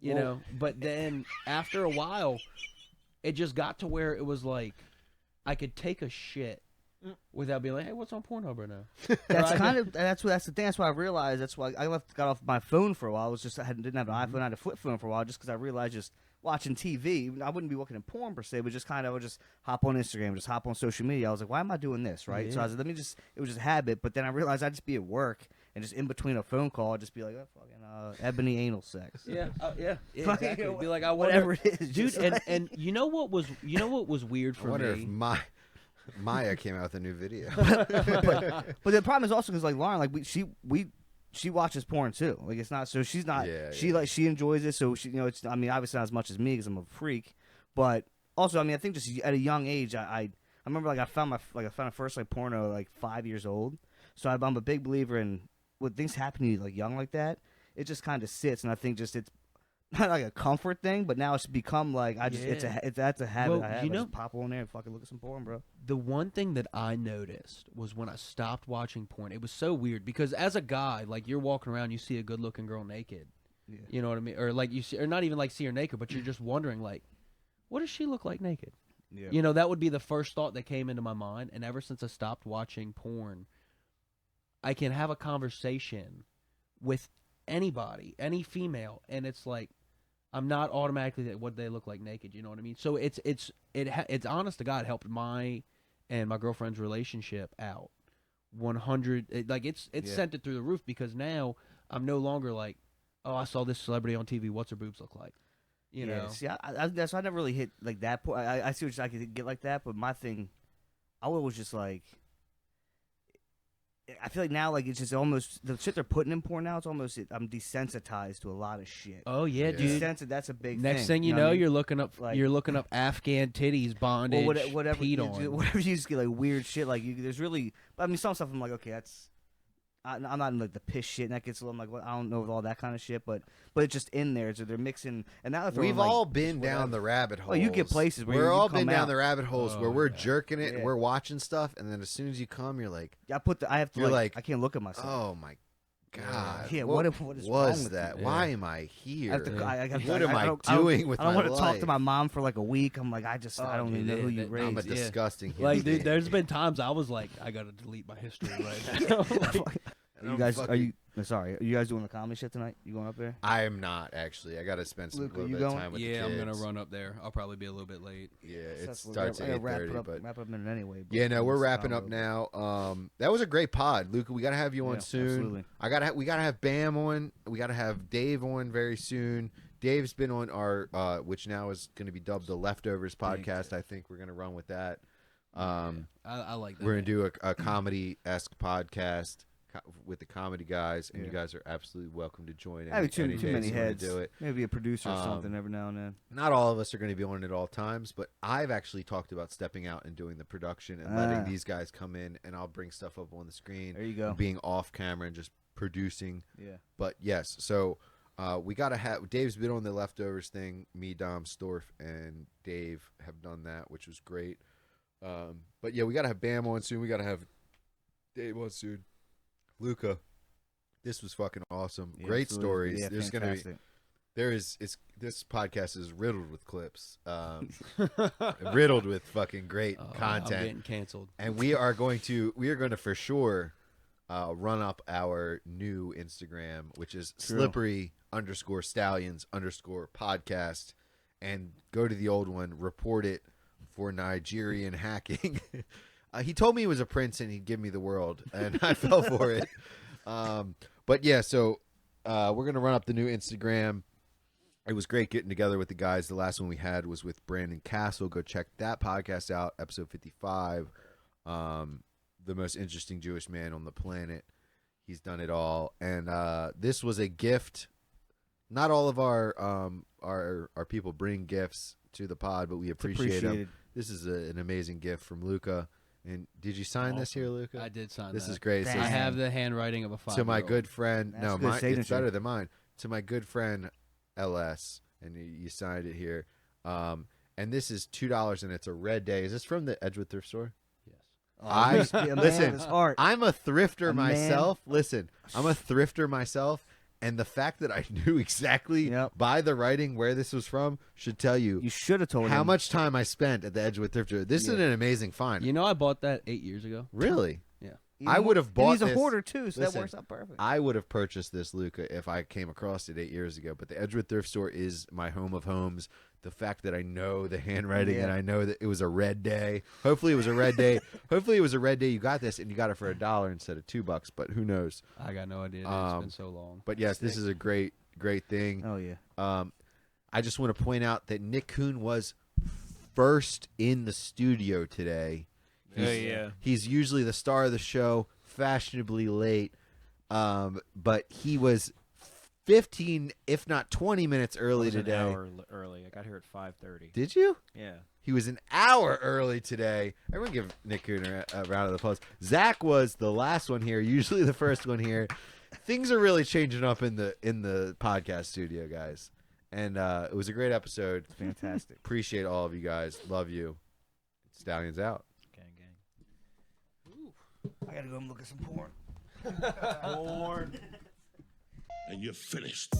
E: you know. But then after a while, it just got to where it was like I could take a shit without being like, hey, what's on Pornhub right now?
B: That's
E: Right.
B: kind of that's the thing. That's why I realized. That's why I got off my phone for a while. It was just didn't have an iPhone. I had a flip phone for a while, just because I realized just watching TV. I wouldn't be looking at porn per se, but just kind of would just hop on Instagram, just hop on social media. I was like, why am I doing this? Right. So I was like, let me just. It was just habit. But then I realized I'd just be at work and just in between a phone call, I'd just be like, oh, fucking ebony anal sex.
E: Yeah, yeah,
B: Fucking,
E: exactly. Be like, I
B: Whatever
E: wonder,
B: it is,
E: dude.
B: just like-
E: And you know what was weird
A: I
E: for
A: wonder
E: me?
A: if Maya came out with a new video.
B: But the problem is also because like Lauren, like she watches porn too. Like it's not so she's not
A: Yeah,
B: she
A: yeah.
B: like she enjoys it. So she it's I mean obviously not as much as me because I'm a freak, but also I mean I think just at a young age I remember like I found my first like porno like 5 years old. So I'm a big believer in when things happen to you like young like that. It just kind of sits, and I think just it's not like a comfort thing, but now it's become like I just
E: Yeah.
B: that's a habit
E: Well,
B: I have.
E: you
B: I
E: know-
B: just pop on there and fucking look at some porn, bro.
E: The one thing that I noticed was when I stopped watching porn. It was so weird because as a guy, like you're walking around, you see a good-looking girl naked.
B: Yeah.
E: You know what I mean? Or like you see, or not even like see her naked, but you're just wondering like, what does she look like naked?
B: Yeah.
E: You know, that would be the first thought that came into my mind. And ever since I stopped watching porn, I can have a conversation with anybody, any female, and it's like I'm not automatically that what they look like naked. You know what I mean? So it's honest to God helped my and my girlfriend's relationship out 100. Like it's
B: Yeah.
E: sent it through the roof because now I'm no longer like, oh, I saw this celebrity on TV. What's her boobs look like? You know?
B: See, I never really hit like that point. I see what I could get like that, but my thing, I was just like, I feel like now like it's just almost the shit they're putting in porn now. It's almost I'm desensitized to a lot of shit.
E: Oh yeah,
A: Yeah.
E: dude.
B: That's a big
E: Next
B: thing.
E: thing you
B: what
E: know,
B: I mean?
E: you're looking up
B: Like-
E: you're looking up Afghan titties bondage,
B: Well, whatever
E: peed
B: you
E: on.
B: whatever you just get like weird shit. Like there's really, I mean, some stuff I'm like, okay, that's I'm not in like the piss shit, and that gets a little. I'm like, well, I don't know with all that kind of shit, but it's just in there. So they're mixing, and now they're throwing,
A: We've
B: like,
A: all
B: just
A: been down
B: whatever.
A: the rabbit holes.
B: Oh, you get places where
A: we're
B: you
A: all
B: come
A: been down
B: out.
A: the rabbit holes where we're
E: yeah.
A: jerking it,
B: Yeah.
A: we're watching stuff, and then as soon as you come, you're like,
B: I have to
A: You're
B: like,
A: like,
B: I can't look at myself.
A: oh my god,
B: Yeah,
A: what
B: what is
A: was
B: wrong with
A: that?
B: you?
A: Why
E: Yeah.
A: am I here?
B: I have to, I have to,
A: What am I
B: don't-
A: doing with
B: I don't
A: my
B: want to talk to
A: life?
B: my mom for like a week. I'm like, I don't even know who you
E: that-
B: raised.
A: I'm a
E: Yeah.
A: disgusting human
E: Like, dude,
A: being.
E: there's been times I was like, I gotta delete my history right now. Like,
A: And
B: you
A: I'm
B: guys, are
A: fucking-
B: you? Sorry, are you guys doing the comedy shit tonight? You going up there?
A: I am not actually. I got to spend some
B: Luca,
A: little
B: you
A: bit of
B: going?
A: time with
E: yeah,
A: the
E: I'm gonna
A: kids.
E: run up there. I'll probably be a little bit late.
A: Yeah, it
B: That's what-
A: starts
B: I
A: at
B: gotta wrap
A: 8:30,
B: it up,
A: but
B: wrap it up in it anyway. but
A: yeah, no, we're
B: it's
A: wrapping
B: not
A: up
B: over.
A: now. That was a great pod, Luca. We gotta have you on
B: Yeah,
A: soon.
B: absolutely.
A: We gotta have Bam on. We gotta have Dave on very soon. Dave's been on our, which now is going to be dubbed the Leftovers podcast. I think we're gonna run with that.
E: I like that.
A: We're gonna do a comedy-esque podcast with the comedy guys, and
B: Yeah.
A: you guys are absolutely welcome to join.
B: I have too
A: any days
B: many
A: you wanna
B: heads.
A: do it.
B: Maybe a producer or
A: Um,
B: something every now and then.
A: Not all of us are going to be on it at all times, but I've actually talked about stepping out and doing the production and letting these guys come in, and I'll bring stuff up on the screen,
B: There you go.
A: being off camera and just producing.
B: Yeah.
A: But yes, so we got to have Dave's been on the Leftovers thing. Me, Dom, Storff, and Dave have done that, which was great. But yeah, we got to have Bam on soon. We got to have Dave on soon. Luca, this was fucking awesome.
B: Yeah,
A: Great
B: absolutely.
A: stories.
B: Yeah,
A: There's gonna be.
B: fantastic.
A: This podcast is riddled with clips, riddled with fucking great
E: I'm
A: content,
E: getting canceled.
A: and we are going to for sure run up our new Instagram, which is
B: True.
A: slippery_stallions_podcast, and go to the old one, report it for Nigerian hacking. He told me he was a prince and he'd give me the world, and I fell for it. But yeah, so we're gonna run up the new Instagram. It was great getting together with the guys. The last one we had was with Brandon Castle. Go check that podcast out, episode 55. The most interesting Jewish man on the planet. He's done it all, and this was a gift. Not all of our people bring gifts to the pod, but we appreciate them.
B: Appreciated.
A: This is an amazing gift from Luca. And did you sign this here, Luca?
E: I did sign
A: This
E: that.
A: is great.
B: Damn.
A: So
E: I have the handwriting of a 5-year-old.
A: to my good friend,
B: That's
A: no,
B: a good
A: mine, it's
B: signature.
A: better than mine. To my good friend LS, and you signed it here. And this is $2, and it's a red day. Is this from the Edgewood thrift store?
E: Yes.
B: Oh,
A: I-
B: he must be a man
A: listen,
B: of his heart.
A: I'm a thrifter
B: A man.
A: myself. Listen, I'm a thrifter myself, and the fact that I knew exactly
B: Yep.
A: by the writing where this was from should tell you
B: You should have told
A: how
B: him.
A: much time I spent at the Edgewood thrift store. This is
B: Yeah.
A: an amazing find.
E: You know, I bought that 8 years ago.
A: Really?
B: He's
A: I
B: a
A: would have
B: and
A: bought
B: He's a
A: this-
B: hoarder too, so
A: listen,
B: that works out perfect.
A: I would have purchased this, Luca, if I came across it 8 years ago. But the Edgewood thrift store is my home of homes. The fact that I know the handwriting and
B: Yeah.
A: I know that it was a red day. Hopefully it was a red day. Hopefully it was a red day. You got this and you got it for $1 instead of $2. But who knows?
E: I got no idea. It's been so long.
A: But yes, this is a great thing.
B: Oh yeah.
A: I just want to point out that Nick Kuhn was first in the studio today. He's usually the star of the show, fashionably late, but he was 15, if not 20 minutes early
C: An
A: today.
C: hour early. I got here at 5:30.
A: Did you?
C: Yeah.
A: He was an hour early today. Everyone give Nick Kuhn a round of applause. Zach was the last one here, usually the first one here. Things are really changing up in the podcast studio, guys. And it was a great episode.
B: Fantastic.
A: Appreciate all of you guys. Love you. Stallions out.
C: Gang, gang.
B: I gotta go and look at some porn.
D: And you're finished.